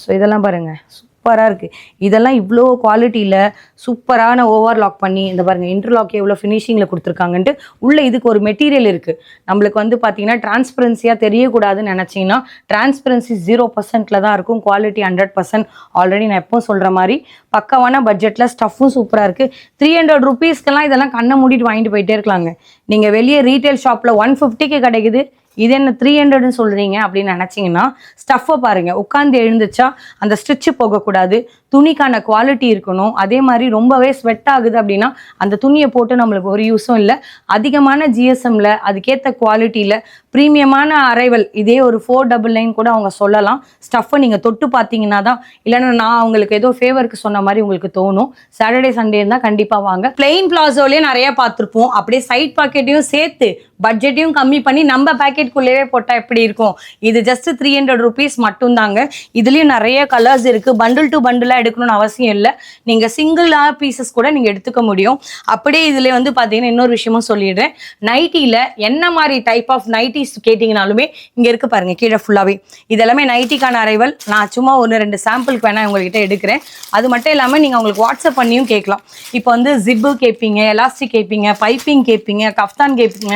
A: ஸோ இதெல்லாம் பாருங்கள், சூப்பராக இருக்குது. இதெல்லாம் இவ்வளோ குவாலிட்டியில் சூப்பரான ஓவர்லாக் பண்ணி இந்த பாருங்கள், இன்டர்லாக் எவ்வளோ ஃபினிஷிங்கில் கொடுத்துருக்காங்கன்ட்டு. உள்ளே இதுக்கு ஒரு மெட்டீரியல் இருக்குது. நம்மளுக்கு வந்து பார்த்தீங்கன்னா டிரான்ஸ்பரன்சியாக தெரியக்கூடாதுன்னு நினச்சிங்கன்னா டிரான்ஸ்பரன்சி 0% தான் இருக்கும். குவாலிட்டி 100%. ஆல்ரெடி நான் எப்போ சொல்கிற மாதிரி பக்கவான பட்ஜெட்டில் ஸ்டஃப்பும் சூப்பராக இருக்குது. 300 rupeesக்கெல்லாம் இதெல்லாம் கண்ணை மூடிட்டு வாங்கிட்டு போயிட்டே இருக்கலாங்க. நீங்கள் வெளியே ரீட்டைல் ஷாப்பில் 150க்கு கிடைக்குது, இது என்ன 300ன்னு சொல்கிறீங்க அப்படின்னு நினச்சிங்கன்னா ஸ்டஃப்பை பாருங்கள். உட்காந்து எழுந்துச்சா அந்த ஸ்டிச்சு போகக்கூடாது, துணிக்கான குவாலிட்டி இருக்கணும். அதே மாதிரி ரொம்பவே ஸ்வெட் ஆகுது அப்படின்னா அந்த துணியை போட்டு நம்மளுக்கு ஒரு யூஸும் இல்லை. அதிகமான ஜிஎஸ்எம்மில் அதுக்கேற்ற குவாலிட்டியில் ப்ரீமியமான அரைவல் இதே ஒரு 499 கூட அவங்க சொல்லலாம். ஸ்டஃப்பை நீங்கள் தொட்டு பார்த்தீங்கன்னா தான், இல்லைன்னா நான் அவங்களுக்கு ஏதோ ஃபேவருக்கு சொன்ன மாதிரி உங்களுக்கு தோணும். சாட்டர்டே சண்டே இருந்தால் கண்டிப்பாக வாங்க. பிளெயின் பிளாசோலேயே நிறைய பார்த்துருப்போம். அப்படியே சைட் பாக்கெட்டையும் சேர்த்து பட்ஜெட்டையும் கம்மி பண்ணி நம்ம பேக்கெட்குள்ளேயே போட்டால் எப்படி இருக்கும். இது ஜஸ்ட் 300 rupees மட்டும்தாங்க. இதுலேயும் நிறைய கலர்ஸ் இருக்குது. பண்டில் டு பண்டிலாக எடுக்கணும்னு அவசியம் இல்லை. நீங்கள் சிங்கிளாக பீசஸ் கூட நீங்கள் எடுத்துக்க முடியும். அப்படியே இதில் வந்து பார்த்தீங்கன்னா இன்னொரு விஷயமும் சொல்லிடுறேன். நைட்டியில் என்ன மாதிரி டைப் ஆஃப் நைட்டிஸ் கேட்டிங்கனாலுமே இங்கே இருக்குது பாருங்கள், கீழே ஃபுல்லாகவே இதெல்லாமே நைட்டிக்கான அரைவல். நான் சும்மா 1-2 சாம்பிளுக்கு வேணால் உங்கள்கிட்ட எடுக்கிறேன். அது மட்டும் இல்லாமல் நீங்கள் அவங்களுக்கு வாட்ஸ்அப் பண்ணியும் கேட்கலாம். இப்போ வந்து ஜிப்பு கேட்பீங்க, எலாஸ்டிக் கேட்பீங்க, பைப்பிங் கேட்பீங்க, கஃப்தான் கேட்பீங்க,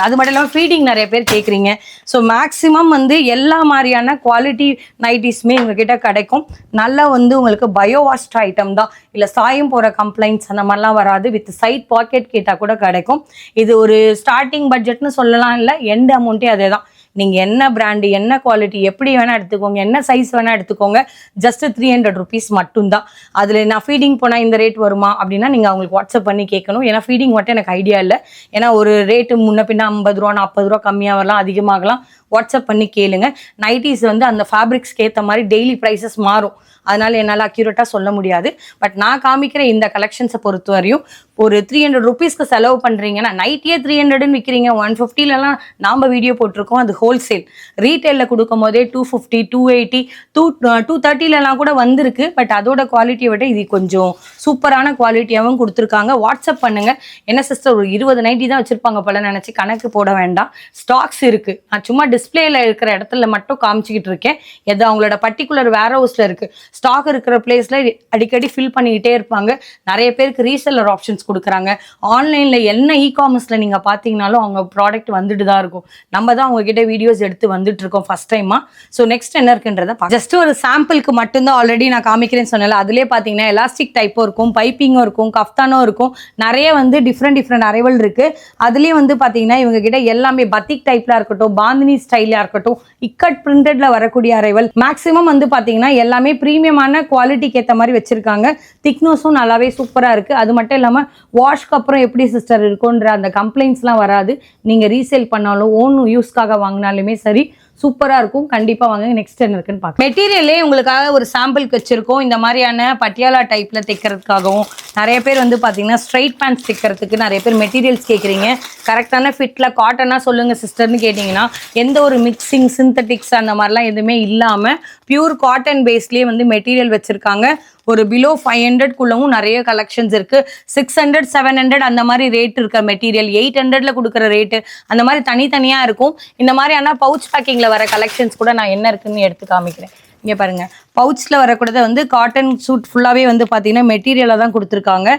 A: அது மட்டும் இல்லாமல் ஃபீடிங் நிறைய பேர் கேட்குறீங்க. ஸோ மேக்ஸிமம் வந்து எல்லா மாதிரியான குவாலிட்டி நைட்டிஸுமே உங்ககிட்ட கிடைக்கும். நல்லா வந்து உங்களுக்கு பயோவாஸ்ட் ஐட்டம் தான். இல்லை சாயம் போகிற கம்ப்ளைண்ட்ஸ் அந்த மாதிரிலாம் வராது. வித் சைட் பாக்கெட் கேட்டால் கூட கிடைக்கும். இது ஒரு ஸ்டார்டிங் பட்ஜெட்னு சொல்லலாம், இல்லை எண்ட் அமௌண்ட்டே அதே தான். நீங்கள் என்ன பிராண்டு, என்ன குவாலிட்டி, எப்படி வேணால் எடுத்துக்கோங்க, என்ன சைஸ் வேணால் எடுத்துக்கோங்க. ஜஸ்ட் 300 rupees மட்டும்தான். அதில் நான் ஃபீடிங் போனால் இந்த ரேட் வருமா அப்படின்னா நீங்கள் அவங்களுக்கு வாட்ஸ்அப் பண்ணி கேட்கணும். ஏன்னா ஃபீடிங் மட்டும் எனக்கு ஐடியா இல்லை. ஏன்னா ஒரு ரேட்டு முன்ன பின்ன 50 ரூபா 40 ரூபா கம்மியாக வரலாம், அதிகமாகலாம். வாட்ஸ்அப் பண்ணி கேளுங்க. நைட்டிஸ் வந்து அந்த ஃபேப்ரிக்ஸ்க்கு ஏற்ற மாதிரி டெய்லி ப்ரைஸஸ் மாறும். அதனால என்னால் அக்யூரேட்டாக சொல்ல முடியாது. பட் நான் காமிக்கிற இந்த கலெக்ஷன்ஸை பொறுத்த வரையும் ஒரு 300 rupeesக்கு செலவு பண்ணுறீங்கன்னா, நைட்டியே 300ன்னு விற்கிறீங்க, 150லலாம் நாம் வீடியோ போட்டிருக்கோம். அது ஹோல்சேல். ரீட்டெயிலில் கொடுக்கும் போதே 250, 280, 230லலாம் கூட வந்திருக்கு. பட் அதோட குவாலிட்டியை விட இது கொஞ்சம் சூப்பரான குவாலிட்டியாகவும் கொடுத்துருக்காங்க. வாட்ஸ்அப் பண்ணுங்கள். என்ன சிஸ்டர் ஒரு 20 நைட்டி தான் வச்சுருப்பாங்க போல நினச்சி கணக்கு போட வேண்டாம். ஸ்டாக்ஸ் இருக்குது. நான் சும்மா டிஸ்பிளேல இருக்கிற இடத்துல மட்டும் காமிச்சிக்கிட்டு இருக்கேன். எது அவங்களோட பர்டிகுலர் வேர் ஹவுஸில் இருக்குது. ஸ்டாக் இருக்கிற பிளேஸில் அடிக்கடி ஃபில் பண்ணிக்கிட்டே இருப்பாங்க. நிறைய பேருக்கு ரீசெல்லர் ஆப்ஷன்ஸ் கொடுக்குறாங்க. ஆன்லைனில் என்ன இ-காமர்ஸில் நீங்கள் பார்த்தீங்கனாலும் அவங்க ப்ராடக்ட் வந்துட்டு தான் இருக்கும். நம்ம தான் உங்ககிட்ட வீடியோஸ் எடுத்து வந்துட்டு இருக்கோம் ஃபர்ஸ்ட் டைமாக. ஸோ நெக்ஸ்ட் என்ன இருக்குன்றத ஜஸ்ட் ஒரு சாம்பிளுக்கு மட்டும்தான் ஆல்ரெடி நான் காமிக்கிறேன்னு சொன்னல. அதிலே பார்த்தீங்கன்னா எலாஸ்டிக் டைப்பும் இருக்கும், பைப்பிங்கும் இருக்கும், கஃப்தானும் இருக்கும். நிறைய வந்து டிஃப்ரெண்ட் அரைவல் இருக்குது. அதுலேயும் வந்து பார்த்தீங்கன்னா இவங்க கிட்ட எல்லாமே பத்திக் டைப்பில் இருக்கட்டும், பாந்தினி ஸ்டைலாக இருக்கட்டும், இக்கட் பிரிண்டட்ல வரக்கூடிய அரைவல் மேக்ஸிமம் வந்து பார்த்தீங்கன்னா எல்லாமே ப்ரீமியமான குவாலிட்டிக்கு ஏற்ற மாதிரி வச்சுருக்காங்க. திக்னஸும் நல்லாவே சூப்பராக இருக்குது. அது மட்டும் இல்லாமல் வாஷ்க்கு அப்புறம் எப்படி சிஸ்டர் இருக்குன்ற அந்த கம்ப்ளைண்ட்ஸ்லாம் வராது. நீங்கள் ரீசேல் பண்ணாலும் ஓன் யூஸ்க்காக வாங்கினாலுமே சரி, சூப்பராக இருக்கும். கண்டிப்பாக வாங்க. நெக்ஸ்ட் என்ன இருக்குன்னு பார்க்க மெட்டீரியலே உங்களுக்காக ஒரு சாம்பிளுக்கு வச்சுருக்கோம். இந்த மாதிரியான பட்டியாலா டைப்பில் தைக்கிறதுக்காகவும் நிறைய பேர் வந்து பார்த்தீங்கன்னா ஸ்ட்ரைட் பேண்ட்ஸ் தைக்கிறதுக்கு நிறைய பேர் மெட்டீரியல்ஸ் கேட்குறீங்க. கரெக்டான ஃபிட்டில் காட்டனாக சொல்லுங்கள் சிஸ்டர்னு கேட்டிங்கன்னா எந்த ஒரு மிக்சிங் சிந்தட்டிக்ஸ் அந்த மாதிரிலாம் எதுவுமே இல்லாமல் பியூர் காட்டன் பேஸ்லேயே வந்து மெட்டீரியல் வச்சுருக்காங்க. ஒரு பிலோ 500க்குள்ளவும் நிறைய கலெக்ஷன்ஸ் இருக்குது. 600, 700 அந்த மாதிரி ரேட் இருக்க மெட்டீரியல், 800ல கொடுக்குற ரேட்டு அந்த மாதிரி தனித்தனியாக இருக்கும். இந்த மாதிரியான பவுச் பேக்கிங்கில் வர கலெக்ஷன்ஸ் கூட நான் என்ன இருக்குன்னு எடுத்து காமிக்கிறேன். இங்கே பாருங்கள், பவுச்சில் வரக்கூடாது வந்து காட்டன் சூட் ஃபுல்லாகவே வந்து பார்த்தீங்கன்னா மெட்டீரியலாக தான் கொடுத்துருக்காங்க.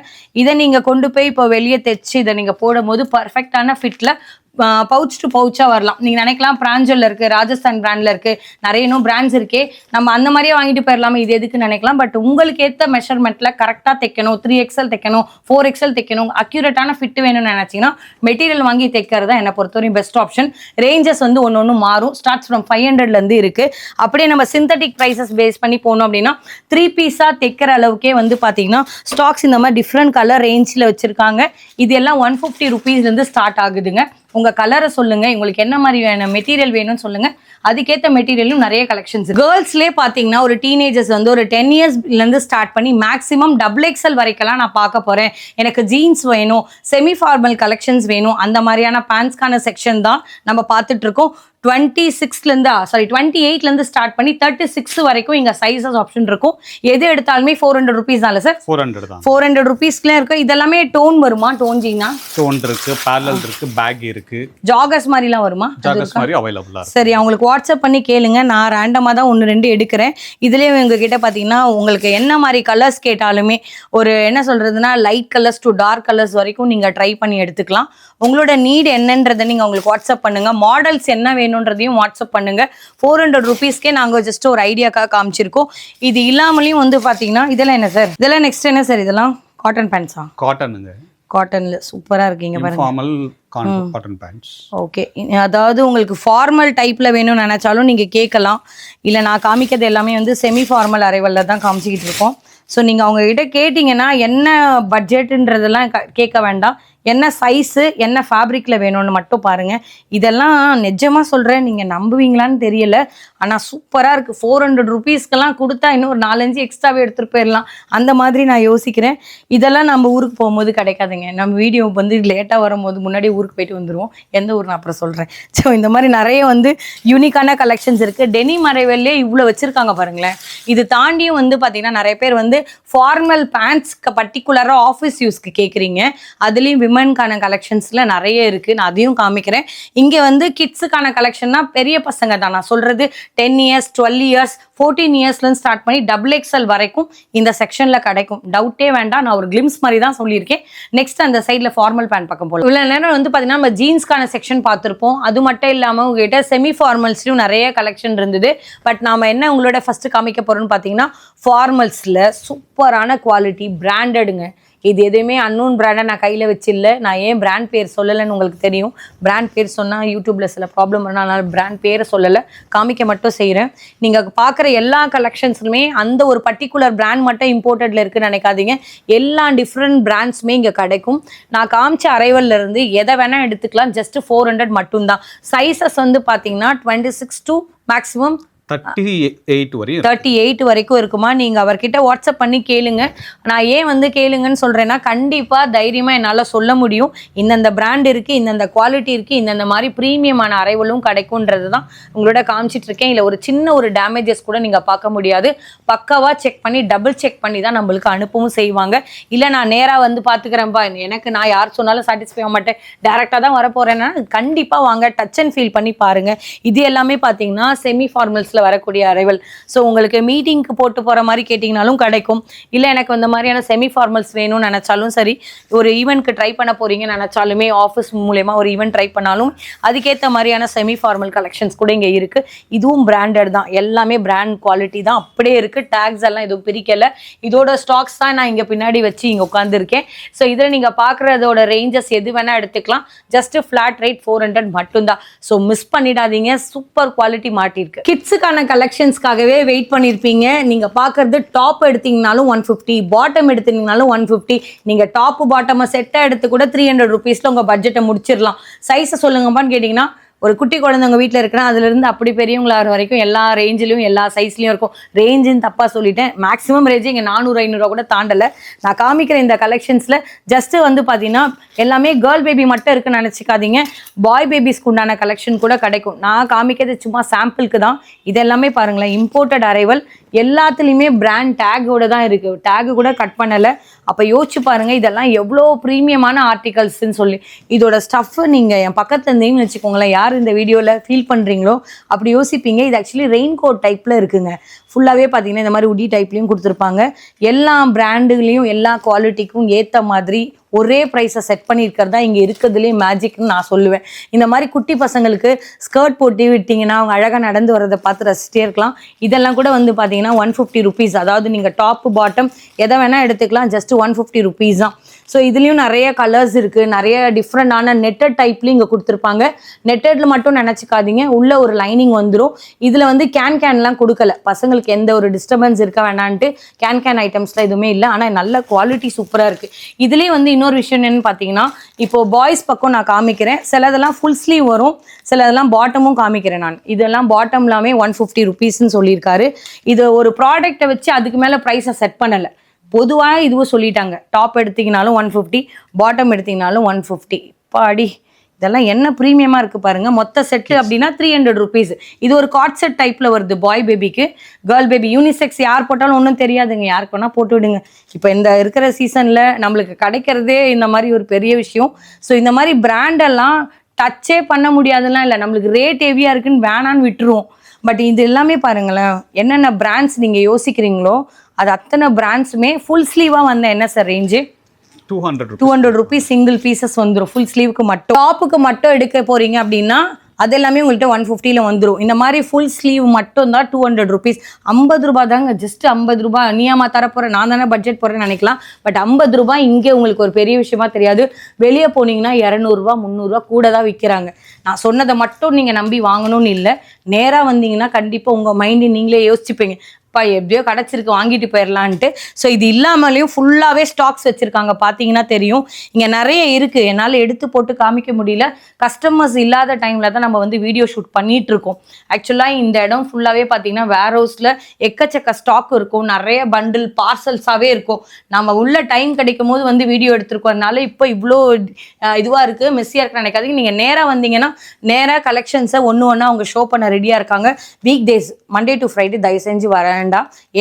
A: இதை நீங்கள் கொண்டு போய் இப்போ வெளியே தைச்சி இதை நீங்கள் போடும்போது பர்ஃபெக்டான ஃபிட்டில் பவுச் டு பவுச்சாக வரலாம். நீங்கள் நினைக்கலாம் பிராஞ்சலில் இருக்குது, ராஜஸ்தான் பிராண்டில் இருக்குது, நிறைய இன்னும் பிராண்ட்ஸ் இருக்கே, நம்ம அந்த மாதிரியே வாங்கிட்டு போயிடலாமா, இது எதுக்குன்னு நினைக்கலாம். பட் உங்களுக்கு ஏற்ற மெஷர்மெண்ட்டில் கரெக்டாக தைக்கணும், 3XL தைக்கணும், 4XL தைக்கணும், அக்யூரேட்டான ஃபிட் வேணும்னு நினச்சிங்கன்னா மெட்டீரியல் வாங்கி தைக்கிறது தான் என்னை பொறுத்தவரையும் பெஸ்ட் ஆப்ஷன். ரேஞ்சஸ் வந்து ஒன்று மாறும். ஸ்டார்ட்ஸ் ஃப்ரம் 500லேருந்து இருக்குது. அப்படியே நம்ம சிந்தட்டிக் ப்ரைஸஸ் பேஸ் பண்ணி போனோம் அப்படின்னா 3 பீஸாக தைக்கிற அளவுக்கே வந்து பார்த்தீங்கன்னா ஸ்டாக்ஸ் இந்த மாதிரி டிஃப்ரெண்ட் கலர் ரேஞ்சில் வச்சுருக்காங்க. இது எல்லாம் 150 rupeesலேருந்து ஸ்டார்ட் ஆகுதுங்க. உங்கள் கலரை சொல்லுங்கள், உங்களுக்கு என்ன மாதிரி வேணும் மெட்டீரியல் வேணும்னு சொல்லுங்கள். அதுக்கேற்ற மெட்டீரியலும் நிறைய கலெக்ஷன்ஸ். கேர்ள்ஸ்லேயே பார்த்தீங்கன்னா ஒரு டீனேஜர்ஸ் வந்து ஒரு 10 இயர்ஸ்லேருந்து ஸ்டார்ட் பண்ணி மேக்ஸிமம் XXL வரைக்கெல்லாம் நான் பார்க்க போகிறேன். எனக்கு ஜீன்ஸ் வேணும், செமி ஃபார்மல் கலெக்ஷன்ஸ் வேணும், அந்த மாதிரியான பேண்ட்ஸ்க்கான செக்ஷன் தான் நம்ம பார்த்துட்ருக்கோம். 28லேருந்து ஸ்டார்ட் பண்ணி 36 வரைக்கும் இங்கே சைஸஸ் ஆப்ஷன் இருக்கும். எது எடுத்தாலுமே 400 rupees தான் சார்? 400 தான். 400 rupeesக்குள்ள இருக்கு. இதெல்லாமே டோன் வருமா? டோன் ஜீனா
B: டோன் இருக்கு, பேரலல் இருக்கு, பேக் இருக்கு,
A: ஜாகர்ஸ் மாதிரிலாம் வருமா?
B: ஜாகர்ஸ் மாதிரி அவைலபிளா இருக்கு.
A: சரி, அவங்களுக்கு வாட்ஸ்அப் பண்ணி கேளுங்க. நான் ரேண்டமாக தான் 1-2 எடுக்கிறேன். இதுலேயே உங்ககிட்ட பார்த்தீங்கன்னா உங்களுக்கு என்ன மாதிரி கலர்ஸ் கேட்டாலுமே ஒரு என்ன சொல்கிறதுனா light colours to dark colours வரைக்கும் நீங்கள் ட்ரை பண்ணி எடுத்துக்கலாம். உங்களோட நீட் என்னன்றதை நீங்கள் உங்களுக்கு வாட்ஸ்அப் பண்ணுங்கள். மாடல்ஸ் என்ன வேணுன்றதையும் வாட்ஸ்அப் பண்ணுங்கள். 400 rupeesக்கே நாங்கள் ஜஸ்ட் ஒரு ஐடியாக்காக காமிச்சிருக்கோம். இது இல்லாமலையும் வந்து பார்த்தீங்கன்னா இதெல்லாம் என்ன சார்? இதெல்லாம் நெக்ஸ்ட் என்ன சார்? இதெல்லாம் காட்டன் பேண்ட்ஸா?
B: காட்டனுங்க.
A: காட்டன்ல சூப்பராக இருக்கீங்க பாருங்க.
B: Formal cotton pants.
A: ஓகே, அதாவது உங்களுக்கு ஃபார்மல் டைப்பில் வேணும்னு நினச்சாலும் நீங்கள் கேட்கலாம். இல்லை நான் காமிக்கிறது எல்லாமே வந்து செமி ஃபார்மல் அரைவலில் தான் காமிச்சிக்கிட்டு இருக்கோம். ஸோ நீங்கள் அவங்ககிட்ட கேட்டிங்கன்னா என்ன பட்ஜெட்டுன்றதெல்லாம் கேட்க வேண்டாம். என்ன சைஸு என்ன ஃபேப்ரிக்கில் வேணும்னு மட்டும் பாருங்கள். இதெல்லாம் நிஜமாக சொல்கிறேன், நீங்கள் நம்புவீங்களான்னு தெரியல, ஆனால் சூப்பராக இருக்குது. 400 rupeesக்கெல்லாம் கொடுத்தா இன்னும் ஒரு 4-5 எக்ஸ்ட்ராவே எடுத்துகிட்டு போயிடலாம். அந்த மாதிரி நான் யோசிக்கிறேன். இதெல்லாம் நம்ம ஊருக்கு போகும்போது கிடைக்காதுங்க. நம்ம வீடியோ வந்து லேட்டாக வரும்போது முன்னாடி ஊருக்கு போயிட்டு வந்துடுவோம். எந்த ஊர் நான் அப்புறம் சொல்கிறேன். ஸோ இந்த மாதிரி நிறைய வந்து யூனிக்கான கலெக்ஷன்ஸ் இருக்குது. டெனிம் அரைவல்லே இவ்வளோ வச்சுருக்காங்க பாருங்களேன். இது தாண்டியும் வந்து பார்த்திங்கன்னா நிறைய பேர் வந்து ஃபார்மல் பேண்ட்ஸ்க்கு பர்டிகுலராக ஆஃபீஸ் யூஸ்க்கு கேட்குறீங்க. அதுலேயும் விமன்கான கலெக்ஷன்ஸில் நிறைய இருக்குது. நான் அதையும் காமிக்கிறேன். இங்கே வந்து கிட்ஸுக்கான கலெக்ஷன்னா பெரிய பசங்க தான் நான் சொல்கிறது. 10 years, 12 years, 14 yearsலேருந்து ஸ்டார்ட் பண்ணி XXL வரைக்கும் இந்த செக்ஷனில் கிடைக்கும். டவுட்டே வேண்டாம். நான் ஒரு கிளிம்ஸ் மாதிரி தான் சொல்லியிருக்கேன். நெக்ஸ்ட் அந்த சைடில் ஃபார்மல் பேண்ட் பக்கம் போகலாம். இவ்வளோ நேரம் வந்து பார்த்தீங்கன்னா நம்ம ஜீன்ஸ்க்கான செக்ஷன் பார்த்துருப்போம். அது மட்டும் இல்லாமல் உங்ககிட்ட செமி ஃபார்மல்ஸ்லையும் நிறைய கலெக்ஷன் இருந்தது. பட் நாம் என்ன உங்களோட ஃபஸ்ட்டு காமிக்க போகிறோம்னு பார்த்தீங்கன்னா ஃபார்மல்ஸில் சூப்பரான குவாலிட்டி பிராண்டடுங்க. இது எதுவுமே அன்னோன் பிராண்டை நான் கையில் வச்சில்ல. நான் ஏன் பிராண்ட் பேர் சொல்லலைன்னு உங்களுக்கு தெரியும். பிராண்ட் பேர் சொன்னால் யூடியூப்பில் சில ப்ராப்ளம் வரணும், அதனால் பிராண்ட் பேரை சொல்லலை, காமிக்க மட்டும் செய்கிறேன். நீங்கள் பார்க்குற எல்லா கலெக்ஷன்ஸுமே அந்த ஒரு பர்டிகுலர் பிராண்ட் மட்டும் இம்போர்ட்டடில் இருக்குன்னு நினைக்காதீங்க. எல்லா டிஃப்ரெண்ட் பிராண்ட்ஸுமே இங்கே கிடைக்கும். நான் காமிச்ச அரைவல்ல இருந்து எதை வேணால் எடுத்துக்கலாம். ஜஸ்ட் 400 மட்டும்தான். சைஸஸ் வந்து பார்த்தீங்கன்னா 26 to மேக்ஸிமம்
B: 38
A: வரைக்கும் இருக்குமா. நீங்கள் அவர்கிட்ட வாட்ஸ்அப் பண்ணி கேளுங்க. நான் ஏன் வந்து கேளுங்கன்னு சொல்கிறேன்னா, கண்டிப்பாக தைரியமாக என்னால் சொல்ல முடியும். இந்தந்த பிராண்ட் இருக்குது, இந்தந்த குவாலிட்டி இருக்குது, இந்தந்த மாதிரி ப்ரீமியமான அரைவலும் கிடைக்கும்ன்றது தான் உங்களோட காமிச்சிட்டு இருக்கேன். இல்லை ஒரு சின்ன ஒரு டேமேஜஸ் கூட நீங்கள் பார்க்க முடியாது. பக்காவாக செக் பண்ணி டபுள் செக் பண்ணி தான் நம்மளுக்கு அனுப்பவும் செய்வாங்க. இல்லை நான் நேராக வந்து பார்த்துக்கிறேன்ப்பா, எனக்கு நான் யார் சொன்னாலும் சாட்டிஸ்ஃபை ஆக மாட்டேன், டேரெக்டாக தான் வரப்போகிறேன்னா கண்டிப்பாக வாங்க, டச் அண்ட் ஃபீல் பண்ணி பாருங்கள். இது எல்லாமே பார்த்தீங்கன்னா செமி ஃபார்மல்ஸ் வரக்கூடிய அரைவல். ஸோ உங்களுக்கு மீட்டிங்க்கு போட்டு போகிற மாதிரி கேட்டிங்கனாலும் கிடைக்கும். இல்லை எனக்கு இந்த மாதிரியான செமி ஃபார்மல்ஸ் வேணும்னு நினச்சாலும் சரி, ஒரு ஈவெண்ட்க்கு ட்ரை பண்ண போகிறீங்கன்னு நினச்சாலுமே, ஆஃபீஸ் மூலயமா ஒரு ஈவெண்ட் ட்ரை பண்ணாலும் அதுக்கேற்ற மாதிரியான செமி ஃபார்மல் கலெக்ஷன்ஸ் கூட இங்கே இருக்குது. இதுவும் பிராண்டட் தான், எல்லாமே பிராண்ட் குவாலிட்டி தான், அப்படியே இருக்குது. டேக்ஸ் எல்லாம் எதுவும் பிரிக்கலை. இதோட ஸ்டாக்ஸ் தான் நான் இங்கே பின்னாடி வச்சு இங்கே உட்காந்துருக்கேன். ஸோ இதில் நீங்கள் பார்க்குறதோட ரேஞ்சஸ் எது வேணால் எடுத்துக்கலாம். ஜஸ்ட் ஃப்ளாட் ரேட் 400 மட்டும்தான். ஸோ மிஸ் பண்ணிடாதீங்க, சூப்பர் குவாலிட்டி மாட்டிருக்கு. கிட்ஸுக்கான கலெக்ஷன்ஸ்க்காகவே வெயிட் பண்ணியிருப்பீங்க. நீங்கள் பார்க்குறது டாப் எடுத்தீங்கனாலும் 150, பாட்டம் எடுத்தீங்கனாலும் 150. நீங்கள் டாப்பு பாட்டமாக செட்டாக எடுத்து கூட 300 ருபீஸில் உங்கள் பட்ஜெட்டை முடிச்சிடலாம். சைஸை சொல்லுங்கப்பான்னு கேட்டிங்கன்னா, ஒரு குட்டி குழந்தைங்க வீட்டில் இருக்கிறேன், அதுலேருந்து அப்படி பெரியவங்களாகிற வரைக்கும் எல்லா ரேஞ்சிலையும் எல்லா சைஸ்லையும் இருக்கும். ரேஞ்சுன்னு தப்பாக சொல்லிட்டேன், மேக்ஸிமம் ரேஞ்சு இங்கே 400-500 கூட தாண்டலை. நான் காமிக்கிற இந்த கலெக்ஷன்ஸில் ஜஸ்ட்டு வந்து பார்த்தீங்கன்னா எல்லாமே கேர்ள் பேபி மட்டும் இருக்குன்னு நினச்சிக்காதீங்க. பாய் பேபிஸ்க்கு உண்டான கலெக்ஷன் கூட கிடைக்கும். நான் காமிக்கிறது சும்மா சாம்பிளுக்கு தான். இது எல்லாமே பாருங்களேன், இம்போர்ட்டட் அரைவல். எல்லாத்துலேயுமே பிராண்ட் டேக்கோட தான் இருக்குது, டேக்கு கூட கட் பண்ணலை. அப்போ யோசிச்சு பாருங்கள் இதெல்லாம் எவ்வளோ ப்ரீமியமான ஆர்டிகல்ஸ்ன்னு சொல்லி. இதோட ஸ்டஃப்பு நீங்கள் என் பக்கத்தில் இருந்தீங்கன்னு வச்சுக்கோங்களேன், யார் இந்த வீடியோவில் ஃபீல் பண்ணுறீங்களோ அப்படி யோசிப்பீங்க. இது ஆக்சுவலி ரெயின் கோட் டைப்பில் இருக்குங்க. ஃபுல்லாகவே பார்த்தீங்கன்னா இந்த மாதிரி உடி டைப்லையும் கொடுத்துருப்பாங்க. எல்லா பிராண்டுலேயும் எல்லா குவாலிட்டிக்கும் ஏற்ற மாதிரி ஒரே ப்ரைஸை செட் பண்ணியிருக்கிறதா இங்கே இருக்கிறதுலே மேஜிக்னு நான் சொல்லுவேன். இந்த மாதிரி குட்டி பசங்களுக்கு ஸ்கர்ட் போட்டு விட்டிங்கன்னா அவங்க அழகாக நடந்து வரதை பார்த்து ரசிச்சிட்டே இருக்கலாம். இதெல்லாம் கூட வந்து பார்த்தீங்கன்னா 150 ருபீஸ். அதாவது நீங்கள் டாப்பு பாட்டம் எதை வேணால் எடுத்துக்கலாம், ஜஸ்ட் 150 ருபீஸ் தான். ஸோ இதுலேயும் நிறைய கலர்ஸ் இருக்குது, நிறைய டிஃப்ரெண்டான நெட்டட் டைப்லேயும் இங்கே கொடுத்துருப்பாங்க. நெட்டடில் மட்டும் நினச்சிக்காதீங்க, உள்ள ஒரு லைனிங் வந்துடும். இதில் வந்து கேன்லாம் கொடுக்கல, பசங்களுக்கு எந்த ஒரு டிஸ்டர்பன்ஸ் இருக்க வேணான்ட்டு கேன் ஐட்டம்ஸ்லாம் எதுவுமே இல்லை. ஆனால் நல்ல குவாலிட்டி சூப்பராக இருக்குது. இதுலேயே வந்து இன்னொரு விஷயம் என்னன்னு பார்த்தீங்கன்னா, இப்போது பாய்ஸ் பக்கம் நான் காமிக்கிறேன். சிலதெல்லாம் ஃபுல் ஸ்லீவ் வரும், சிலதெல்லாம் பாட்டமும் காமிக்கிறேன் நான். இதெல்லாம் பாட்டம் எல்லாமே 150 ருபீஸ்ன்னு சொல்லியிருக்காரு. இது ஒரு ப்ராடக்ட்டை வச்சு அதுக்கு மேலே ப்ரைஸை செட் பண்ணலை, பொதுவாக இதுவும் சொல்லிட்டாங்க. டாப் எடுத்தீங்கனாலும் 150, பாட்டம் எடுத்தீங்கனாலும் 150. பாடி இதெல்லாம் என்ன ப்ரீமியமாக இருக்குது பாருங்கள். மொத்த செட்டு அப்படின்னா 300 ருபீஸ். இது ஒரு காட் செட் டைப்பில் வருது, பாய் பேபிக்கு. கேர்ள் பேபி யூனிசெக்ஸ் யார் போட்டாலும் ஒன்றும் தெரியாதுங்க, யாருக்கு வேணால் போட்டு விடுங்க. இப்போ இந்த இருக்கிற சீசனில் நம்மளுக்கு கிடைக்கிறதே இந்த மாதிரி ஒரு பெரிய விஷயம். ஸோ இந்த மாதிரி பிராண்டெல்லாம் டச்சே பண்ண முடியாதுலாம் இல்லை, நம்மளுக்கு ரேட் ஹெவியாக இருக்குன்னு வேணான்னு விட்டுருவோம். பட் இது எல்லாமே பாருங்களேன், என்னென்ன பிராண்ட்ஸ் நீங்கள் யோசிக்கிறீங்களோ அது அத்தனை பிராண்ட்ஸுமே ஃபுல் ஸ்லீவாக வந்த என்ன sir range? 200 rupees single pieces வந்துடும். ஃபுல் ஸ்லீவுக்கு மட்டும், டாப்புக்கு மட்டும் எடுக்க போகிறீங்க அப்படின்னா அது எல்லாமே உங்கள்கிட்ட 150ல் வந்துடும். இந்த மாதிரி ஃபுல் ஸ்லீவ் மட்டும் தான் 200 ருபீஸ். 50 ரூபா தாங்க, ஜஸ்ட் 50 ரூபா. நீயாமா தரப்போகிறேன், நான் தானே பட்ஜெட் போகிறேன்னு நினைக்கலாம். பட் 50 ரூபாய் இங்கே உங்களுக்கு ஒரு பெரிய விஷயமா தெரியாது. வெளியே போனீங்கன்னா 200 ரூபா 300 ரூபா கூட தான் விற்கிறாங்க. நான் சொன்னதை மட்டும் நீங்கள் நம்பி வாங்கணும்னு இல்லை, நேராக வந்தீங்கன்னா கண்டிப்பாக உங்கள் மைண்டு நீங்களே யோசிச்சுப்பீங்க, எப்படியோ கிடச்சிருக்கு வாங்கிட்டு போயிடலான்ட்டு. ஸோ இது இல்லாமலேயும் ஃபுல்லாகவே ஸ்டாக்ஸ் வச்சுருக்காங்க, பார்த்தீங்கன்னா தெரியும். இங்கே நிறைய இருக்குது, என்னால் எடுத்து போட்டு காமிக்க முடியல. கஸ்டமர்ஸ் இல்லாத டைமில் தான் நம்ம வந்து வீடியோ ஷூட் பண்ணிகிட்ருக்கோம். ஆக்சுவலாக இந்த இடம் ஃபுல்லாகவே பார்த்தீங்கன்னா வேர் ஹவுஸில் எக்கச்சக்க ஸ்டாக் இருக்கும், நிறைய பண்டில் பார்சல்ஸாகவே இருக்கும். நம்ம உள்ள டைம் கிடைக்கும் போது வந்து வீடியோ எடுத்துருக்கோம். அதனால இப்போ இவ்வளோ இதுவாக இருக்குது, மெஸ்ஸியாக இருக்குன்னு நினைக்காதீங்க. நீங்கள் நேராக வந்தீங்கன்னா நேராக கலெக்ஷன்ஸை ஒன்று ஒன்றா அவங்க ஷோ பண்ண ரெடியாக இருக்காங்க. Week days Monday to Friday தயவு செஞ்சு வரேன்.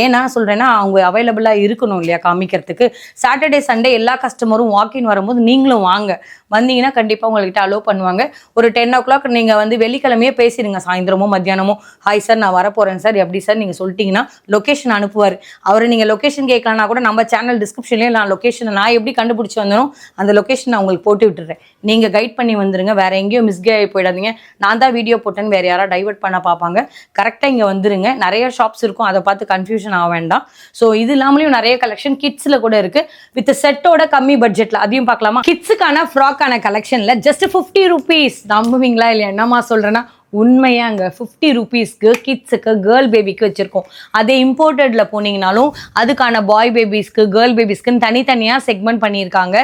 A: ஏன்னா சொல்றேன்னா அவங்க அவைலபிளா இருக்கணும் இல்லையா காமிக்கிறதுக்கு. சாட்டர்டே சண்டே எல்லா கஸ்டமரும் வாக்கின் வரும்போது நீங்களும் வாங்க, வந்தீங்கன்னா கண்டிப்பாக உங்கள்கிட்ட அலோவ் பண்ணுவாங்க. ஒரு 10 o'clock நீங்கள் வந்து வெள்ளிக்கிழமையே பேசிடுங்க, சாயந்தரமோ மத்தியானமோ, ஹாய் சார் நான் வரப்போகிறேன் சார் எப்படி சார் நீங்கள் சொல்லிட்டீங்கன்னா லொக்கேஷன் அனுப்புவார். அவரை நீங்கள் லொக்கேஷன் கேட்கலன்னா கூட நம்ம சேனல் டிஸ்கிரிப்ஷன்லேயே நான் லொக்கேஷனை நான் எப்படி கண்டுபிடிச்சி வந்தனோ அந்த லொக்கேஷன் நான் உங்களுக்கு போட்டு விட்டுறேன். நீங்கள் கைட் பண்ணி வந்துருங்க, வேறு எங்கேயும் மிஸ்கே ஆகி போயிடாதீங்க. நான் தான் வீடியோ போட்டேன்னு வேறு யாராவது டைவர்ட் பண்ண பார்ப்பாங்க. கரெக்டாக இங்கே வந்துருங்க, நிறைய ஷாப்ஸ் இருக்கும், அதை பார்த்து பார்த்து கன்ஃபியூஷன் ஆக வேண்டாம். ஸோ இது இல்லாமலையும் நிறைய கலெக்ஷன் கிட்ஸில் கூட இருக்குது வித் செட்டோட கம்மி பட்ஜெட்டில், அதையும் பார்க்கலாமா? கிட்ஸுக்கான ஃப்ராக்கான கலெக்ஷனில் ஜஸ்ட் 50 rupees. நம்புவீங்களா இல்லையா என்னம்மா சொல்கிறேன்னா உண்மையாங்க 50 rupeesக்கு கிட்ஸுக்கு கேர்ள் பேபிக்கு வச்சுருக்கோம். அதே இம்போர்ட்டடில் போனீங்கனாலும் அதுக்கான பாய் பேபிஸ்க்கு கேர்ள் பேபிஸ்க்குன்னு தனித்தனியாக செக்மெண்ட் பண்ணியிருக்காங்க.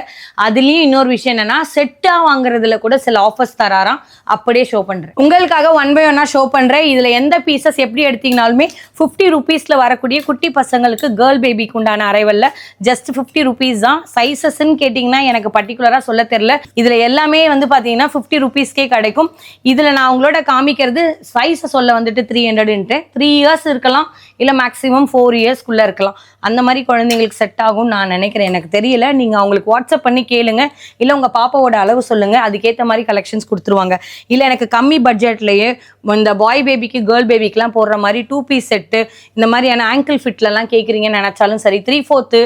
A: அதுலேயும் இன்னொரு விஷயம் என்னென்னா செட்டாக வாங்குறதுல கூட சில ஆஃபர்ஸ் தராராம், அப்படியே ஷோ பண்ணுறேன் உங்களுக்காக. 1 by 1 ஷோ பண்ணுறேன். இதில் எந்த பீசஸ் எப்படி எடுத்தீங்கனாலுமே 50 rupeesல வரக்கூடிய குட்டி பசங்களுக்கு கேர்ள் பேபிக்கு உண்டான அரைவல்ல ஜஸ்ட் 50 rupees தான். சைஸஸ்ன்னு கேட்டிங்கன்னா எனக்கு பர்டிகுலராக சொல்ல தெரியல. இதில் எல்லாமே வந்து பார்த்தீங்கன்னா 50 rupeesக்கே கிடைக்கும். இதில் நான் உங்களோட காமிக்கிறது சைஸை சொல்ல வந்துட்டு 300ன்ட்டு 3 years இருக்கலாம், இல்லை மேக்ஸிமம் 4 yearsக்குள்ளே இருக்கலாம். அந்த மாதிரி குழந்தைங்களுக்கு செட் ஆகும் நான் நினைக்கிறேன். எனக்கு தெரியல, நீங்கள் அவங்களுக்கு வாட்ஸ்அப் பண்ணி கேளுங்க, இல்லை உங்கள் பாப்பாவோட அளவு சொல்லுங்கள், அதுக்கேற்ற மாதிரி கலெக்ஷன்ஸ் கொடுத்துருவாங்க. இல்லை எனக்கு கம்மி பட்ஜெட்லேயே இந்த பாய் பேபிக்கு கேர்ள் பேபிக்கெலாம் போடுற மாதிரி 2 piece செட்டு இந்த மாதிரியான ஆங்கிள் ஃபிட்லலாம் கேட்குறீங்கன்னு நினச்சாலும் சரி, 3/4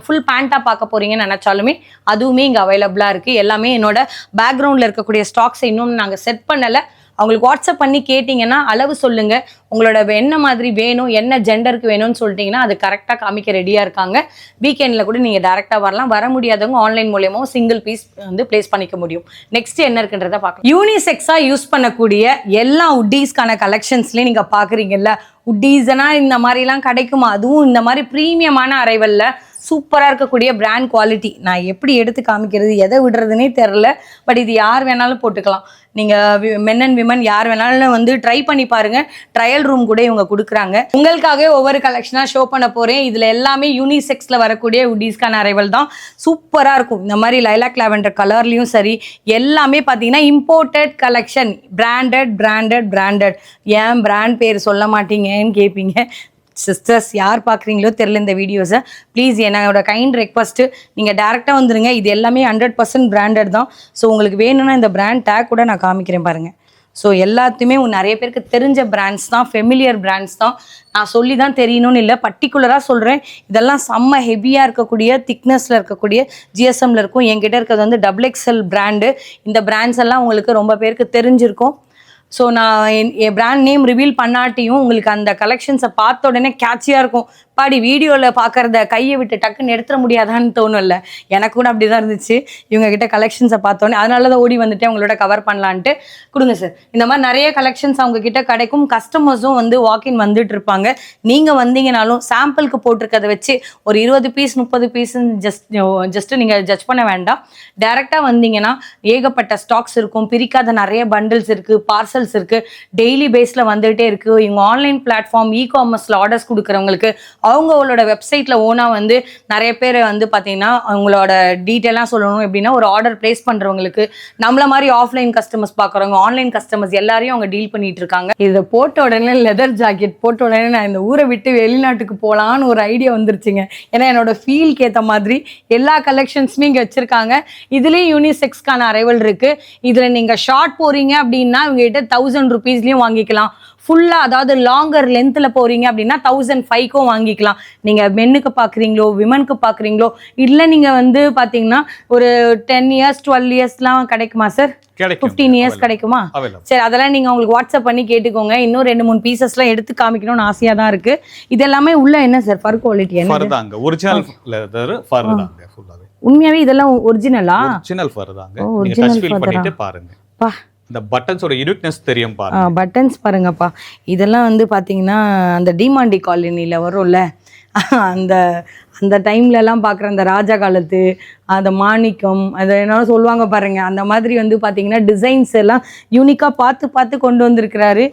A: ஃபுல் பேண்ட்டாக பார்க்க போகிறீங்கன்னு நினச்சாலுமே அதுவுமே இங்கே அவைலபிளாக இருக்குது. எல்லாமே என்னோட பேக்ரவுண்டில் இருக்கக்கூடிய ஸ்டாக்ஸை இன்னும் நாங்கள் செட் பண்ணலை. அவங்களுக்கு வாட்ஸ்அப் பண்ணி கேட்டிங்கன்னா அளவு சொல்லுங்கள், உங்களோட என்ன மாதிரி வேணும், என்ன ஜெண்டருக்கு வேணும்னு சொல்லிட்டிங்கன்னா அது கரெக்டாக காமிக்க ரெடியாக இருக்காங்க. வீக்கெண்டில் கூட நீங்கள் டேரெக்டாக வரலாம். வர முடியாதவங்க ஆன்லைன் மூலியமாக சிங்கிள் பீஸ் வந்து ப்ளேஸ் பண்ணிக்க முடியும். நெக்ஸ்ட் என்ன இருக்குன்றதை பார்க்கலாம். யூனிசெக்ஸாக யூஸ் பண்ணக்கூடிய எல்லா உட்டீஸ்க்கான கலெக்ஷன்ஸ்லேயும் நீங்கள் பார்க்குறீங்கல்ல, உட்டீஸ்னா இந்த மாதிரிலாம் கிடைக்குமா? அதுவும் இந்த மாதிரி ப்ரீமியமான அரைவல்ல சூப்பராக இருக்கக்கூடிய பிராண்ட் குவாலிட்டி. நான் எப்படி எடுத்து காமிக்கிறது, எதை விடுறதுனே தெரில. பட் இது யார் வேணாலும் போட்டுக்கலாம். நீங்கள் மென் அண்ட் விமன் யார் வேணாலும் வந்து ட்ரை பண்ணி பாருங்கள். ட்ரையல் ரூம் கூட இவங்க கொடுக்குறாங்க. உங்களுக்காகவே ஒவ்வொரு கலெக்ஷனாக ஷோ பண்ண போகிறேன். இதில் எல்லாமே யூனிசெக்ஸில் வரக்கூடிய உட்டீஸ்க்கான அரைவல் தான். சூப்பராக இருக்கும். இந்த மாதிரி லைலாக் லாவெண்டர் கலர்லேயும் சரி, எல்லாமே பார்த்தீங்கன்னா இம்போர்ட்டட் கலெக்ஷன். பிராண்டட். ஏன் பிராண்ட் பேர் சொல்ல மாட்டீங்கன்னு கேட்பீங்க. சிஸ்டர்ஸ் யார் பார்க்குறீங்களோ தெரில இந்த வீடியோஸை, ப்ளீஸ் என்னோட கைண்ட் ரெக்வஸ்ட்டு நீங்கள் டேரெக்டாக வந்துடுங்க. இது எல்லாமே 100% பிராண்டட் தான். ஸோ உங்களுக்கு வேணும்னா இந்த பிராண்ட் டேக் கூட நான் காமிக்கிறேன் பாருங்கள். ஸோ எல்லாத்தையுமே நிறைய பேருக்கு தெரிஞ்ச பிராண்ட்ஸ் தான், ஃபெமிலியர் பிராண்ட்ஸ் தான். நான் சொல்லி தான் தெரியணும்னு இல்லை, பர்டிகுலராக சொல்கிறேன். இதெல்லாம் செம்ம ஹெவியாக இருக்கக்கூடிய திக்னஸில் இருக்கக்கூடிய ஜிஎஸ்எம்மில் இருக்கும். என்கிட்ட இருக்கிறது வந்து XXL பிராண்டு. இந்த பிராண்ட்ஸ் எல்லாம் உங்களுக்கு ரொம்ப பேருக்கு தெரிஞ்சிருக்கும். ஸோ நான் என் பிராண்ட் நேம் ரிவீல் பண்ணாட்டியும் உங்களுக்கு அந்த கலெக்ஷன்ஸை பார்த்த உடனே கேட்சியாக இருக்கும். பாடி வீடியோவில் பார்க்குறத கையை விட்டு டக்குன்னு எடுத்துட முடியாதான்னு தோணும்ல, எனக்கு கூட அப்படி தான் இருந்துச்சு இவங்ககிட்ட கலெக்ஷன்ஸை பார்த்தோன்னே. அதனால தான் ஓடி வந்துட்டு உங்களோட கவர் பண்ணலான்ட்டு. கொடுங்க சார். இந்த மாதிரி நிறைய கலெக்ஷன்ஸ் அவங்கக்கிட்ட கிடைக்கும். கஸ்டமர்ஸும் வந்து வாக்கின் வந்துட்டு இருப்பாங்க. நீங்கள் வந்தீங்கனாலும் சாம்பிளுக்கு போட்டிருக்கதை வச்சு ஒரு 20 piece 30 pieceன்னு ஜஸ்ட் நீங்கள் ஜட்ஜ் பண்ண வேண்டாம். டேரெக்டாக வந்தீங்கன்னா ஏகப்பட்ட ஸ்டாக்ஸ் இருக்கும். பிரிக்காத நிறைய பண்டில்ஸ் இருக்குது, பார்சல்ஸ் இருக்குது, டெய்லி பேஸில் வந்துகிட்டே இருக்குது. இவங்க ஆன்லைன் பிளாட்ஃபார்ம் இ-காமர்ஸில் ஆர்டர்ஸ் கொடுக்குறவங்களுக்கு அவங்களோட வெப்சைட்டில் ஓனாக வந்து நிறைய பேர் வந்து பார்த்தீங்கன்னா அவங்களோட டீட்டெயிலாக சொல்லணும். எப்படின்னா ஒரு ஆர்டர் ப்ளேஸ் பண்ணுறவங்களுக்கு, நம்மள மாதிரி ஆஃப்லைன் கஸ்டமர்ஸ் பார்க்குறவங்க, ஆன்லைன் கஸ்டமர்ஸ் எல்லாரையும் அவங்க டீல் பண்ணிட்டு இருக்காங்க. இதை போட்ட உடனே லெதர் ஜாக்கெட் போட்ட உடனே நான் இந்த ஊரை விட்டு வெளிநாட்டுக்கு போகலான்னு ஒரு ஐடியா வந்துருச்சுங்க. ஏன்னா என்னோட ஃபீல்க்கு ஏற்ற மாதிரி எல்லா கலெக்ஷன்ஸுமே இங்கே வச்சுருக்காங்க. இதுலேயும் யூனிசெக்ஸ்க்கான அரைவல் இருக்குது. இதில் நீங்கள் ஷார்ட் போகிறீங்க அப்படின்னா இவங்ககிட்ட 1000 rupeesலையும் வாங்கிக்கலாம். ஃபுல்லாக அதாவது லாங்கர் லென்த்தில் போகிறீங்க அப்படின்னா 1005க்கும் வாங்கிக்கலாம். நீங்கள் மென்னுக்கு பார்க்குறீங்களோ விமனுக்கு பார்க்குறீங்களோ, இல்லை நீங்கள் வந்து பார்த்தீங்கன்னா ஒரு 10 years 12 yearsலாம் கிடைக்குமா சார்? 15 years கிடைக்குமா? சரி, அதெல்லாம் நீங்கள் உங்களுக்கு வாட்ஸ்அப் பண்ணி கேட்டுக்கோங்க. இன்னும் 2-3 பீசஸ்லாம் எடுத்து காமிக்கணும்னு ஆசையாக தான் இருக்குது. இது எல்லாமே உள்ள என்ன சார் ஃபர் குவாலிட்டி? என்ன
B: ஒரிஜினல் லெதர் ஃபர் தாங்க. ஃபுல்லாவே
A: உண்மையாவே இதெல்லாம் ஒரிஜினலா?
B: ஒரிஜினல் ஃபர் தாங்க. நீங்க டச் ஃபீல் பண்ணிட்டு பாருங்க. பா, இந்த பட்டன்ஸோட யூனிக்னஸ் தெரியும் பாருங்க.
A: பட்டன்ஸ் பாருங்கப்பா. இதெல்லாம் வந்து பார்த்தீங்கன்னா அந்த டிமாண்டி காலனியில் வரும்ல, அந்த அந்த டைம்லலாம் பார்க்குற அந்த ராஜா காலத்து அந்த மாணிக்கம் அதை என்ன சொல்லுவாங்க பாருங்கள், அந்த மாதிரி வந்து பார்த்தீங்கன்னா டிசைன்ஸ் எல்லாம் யூனிக்காக பார்த்து கொண்டு வந்திருக்கிறாரு.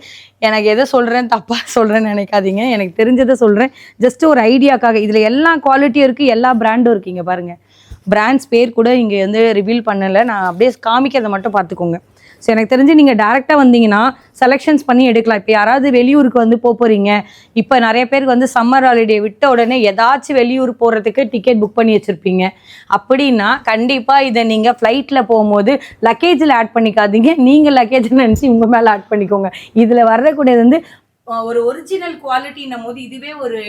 A: எனக்கு எதை சொல்கிறேன் தப்பாக சொல்கிறேன்னு நினைக்காதீங்க, எனக்கு தெரிஞ்சதை சொல்கிறேன். ஜஸ்ட்டு ஒரு ஐடியாக்காக. இதில் எல்லா குவாலிட்டியும் இருக்குது, எல்லா பிராண்டும் இருக்குது. இங்கே பாருங்கள், பிராண்ட்ஸ் பேர் கூட இங்கே வந்து ரிவீல் பண்ணலை, நான் அப்படியே காமிக்கிறதை மட்டும் பார்த்துக்கோங்க. ஸோ எனக்கு தெரிஞ்சு நீங்கள் டேரெக்டாக வந்தீங்கன்னா செலெக்ஷன்ஸ் பண்ணி எடுக்கலாம். இப்போ யாராவது வெளியூருக்கு வந்து போகிறீங்க, இப்போ நிறைய பேருக்கு வந்து சம்மர் ஹாலிடே விட்ட உடனே ஏதாச்சும் வெளியூர் போகிறதுக்கு டிக்கெட் புக் பண்ணி வச்சுருப்பீங்க. அப்படின்னா கண்டிப்பாக இதை நீங்கள் ஃப்ளைட்டில் போகும்போது லக்கேஜில் ஆட் பண்ணிக்காதீங்க, நீங்கள் லக்கேஜ் நினச்சி உங்கள் மேலே ஆட் பண்ணிக்கோங்க. இதில் வரக்கூடியது வந்து ஒரு ஒரிஜினல் குவாலிட்டின்னும் போது இதுவே ஒரு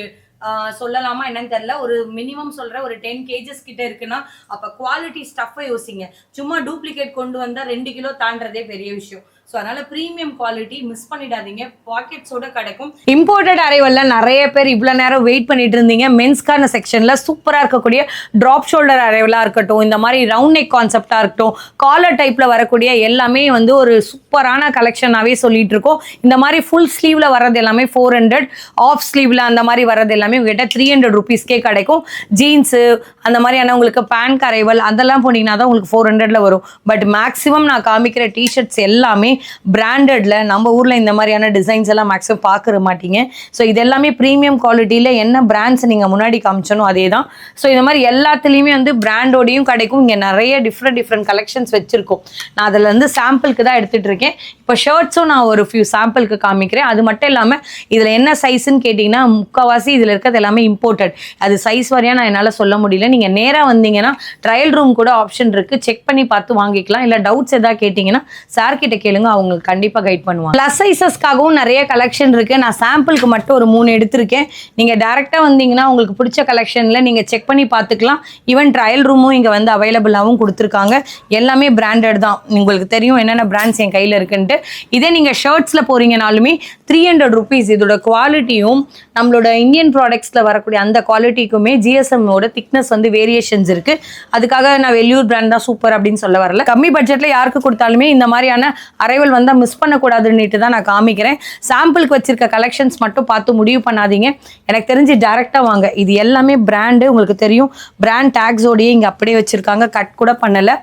A: சொல்லலாமா என்னன்னு தெரியல, ஒரு மினிமம் சொல்கிறேன் ஒரு 10 kgs கிட்ட இருக்குன்னா அப்போ குவாலிட்டி ஸ்டஃப்பை யோசிங்க. சும்மா டூப்ளிகேட் கொண்டு வந்தால் 2 கிலோ தாண்டதே பெரிய விஷயம். ஸோ அதனால ப்ரீமியம் குவாலிட்டி மிஸ் பண்ணிடாதீங்க, பாக்கெட்ஸோட கிடைக்கும். இம்போர்ட்டட் அரைவல்ல நிறைய பேர் இவ்வளோ நேரம் வெயிட் பண்ணிட்டு இருந்தீங்க. மென்ஸ்கான செக்ஷன்ல சூப்பராக இருக்கக்கூடிய ட்ராப் ஷோல்டர் அரைவலாக இருக்கட்டும், இந்த மாதிரி ரவுண்ட் நெக் கான்செப்டாக இருக்கட்டும், காலர் டைப்ல வரக்கூடிய எல்லாமே வந்து ஒரு சூப்பரான கலெக்ஷனாகவே சொல்லிட்டு இருக்கோம். இந்த மாதிரி ஃபுல் ஸ்லீவ்ல வர்றது எல்லாமே 400, ஆஃப் ஸ்லீவ்ல அந்த மாதிரி வர்றது எல்லாமே உங்ககிட்ட 300 ருபீஸ்க்கே கிடைக்கும். ஜீன்ஸு அந்த மாதிரியான உங்களுக்கு பேண்ட் அரைவல் அதெல்லாம் போனீங்கன்னா தான் உங்களுக்கு 400ல வரும். பட் மேக்ஸிமம் நான் காமிக்கிற டிஷர்ட்ஸ் எல்லாமே பிராண்டட்ல, நம்ம ஊர்ல இந்த மாதிரியான டிசைன்ஸ் எல்லாம் மேக்ஸிமம் பார்க்க மாட்டீங்க. ஸோ இது எல்லாமே ப்ரீமியம் குவாலிட்டியில என்ன பிராண்ட்ஸ் நீங்க முன்னாடி காமிச்சனோ அதே தான். ஸோ இந்த மாதிரி எல்லாத்துலேயுமே வந்து பிராண்டோடையும் கிடைக்கும். இங்கே நிறைய டிஃப்ரெண்ட் கலெக்ஷன்ஸ் வச்சிருக்கோம். நான் அதில் வந்து சாம்பிளுக்கு தான் எடுத்துட்டு இருக்கேன். இப்போ ஷர்ட்ஸும் நான் ஒரு ஃபியூ சாம்பிளுக்கு காமிக்கிறேன். அது மட்டும் இல்லாமல் இதில் என்ன சைஸ்ன்னு கேட்டிங்கன்னா முக்கால்வாசி இதில் இருக்கிறது எல்லாமே இம்போர்ட்டட். அது சைஸ் வரையா நான் என்னால் சொல்ல முடியல. நீங்கள் நேராக வந்தீங்கன்னா ட்ரையல் ரூம் கூட ஆப்ஷன் இருக்குது, செக் பண்ணி பார்த்து வாங்கிக்கலாம். இல்லை டவுட்ஸ் எதாவது கேட்டிங்கன்னா சார் கிட்ட கேளுங்க, அவங்களுக்கு கண்டிப்பாக கைட் பண்ணுவாங்க. ப்ளஸ் சைஸஸ்க்காகவும் நிறைய கலெக்ஷன் இருக்குது. நான் சாம்பிளுக்கு மட்டும் ஒரு 3 எடுத்திருக்கேன். நீங்கள் டேரெக்டாக வந்தீங்கன்னா உங்களுக்கு பிடிச்ச கலெக்ஷனில் நீங்கள் செக் பண்ணி பார்த்துக்கலாம். ஈவன் ட்ரையல் ரூமும் இங்கே வந்து அவைலபிளாகவும் கொடுத்துருக்காங்க. எல்லாமே பிராண்டட் தான். உங்களுக்கு தெரியும் என்னென்ன பிராண்ட்ஸ் என் கையில் இருக்குன்ட்டு. இதே நீங்கள் ஷர்ட்ஸில் போகிறீங்கனாலுமே 300 ருபீஸ். இதோட குவாலிட்டியும் நம்மளோட இந்தியன் ப்ராடக்ட்ஸில் வரக்கூடிய அந்த குவாலிட்டிக்குமே ஜிஎஸ்எம்மோட திக்னஸ் வந்து வேரியேஷன்ஸ் இருக்குது. அதுக்காக நான் வெளியூர் பிராண்ட் தான் சூப்பர் அப்படின்னு சொல்ல வரல. கம்மி பட்ஜெட்டில் யாருக்கு கொடுத்தாலுமே இந்த மாதிரியான அரைவல் வந்தால் மிஸ் பண்ணக்கூடாதுன்னுட்டு தான் நான் காமிக்கிறேன். சாம்பிளுக்கு வச்சிருக்க கலெக்ஷன்ஸ் மட்டும் பார்த்து முடிவு பண்ணாதீங்க. எனக்கு தெரிஞ்சு டேரெக்டாக வாங்க. இது எல்லாமே பிராண்டு, உங்களுக்கு தெரியும். பிராண்ட் டேக்ஸோடையே இங்கே அப்படியே வச்சுருக்காங்க, கட் கூட பண்ணலை.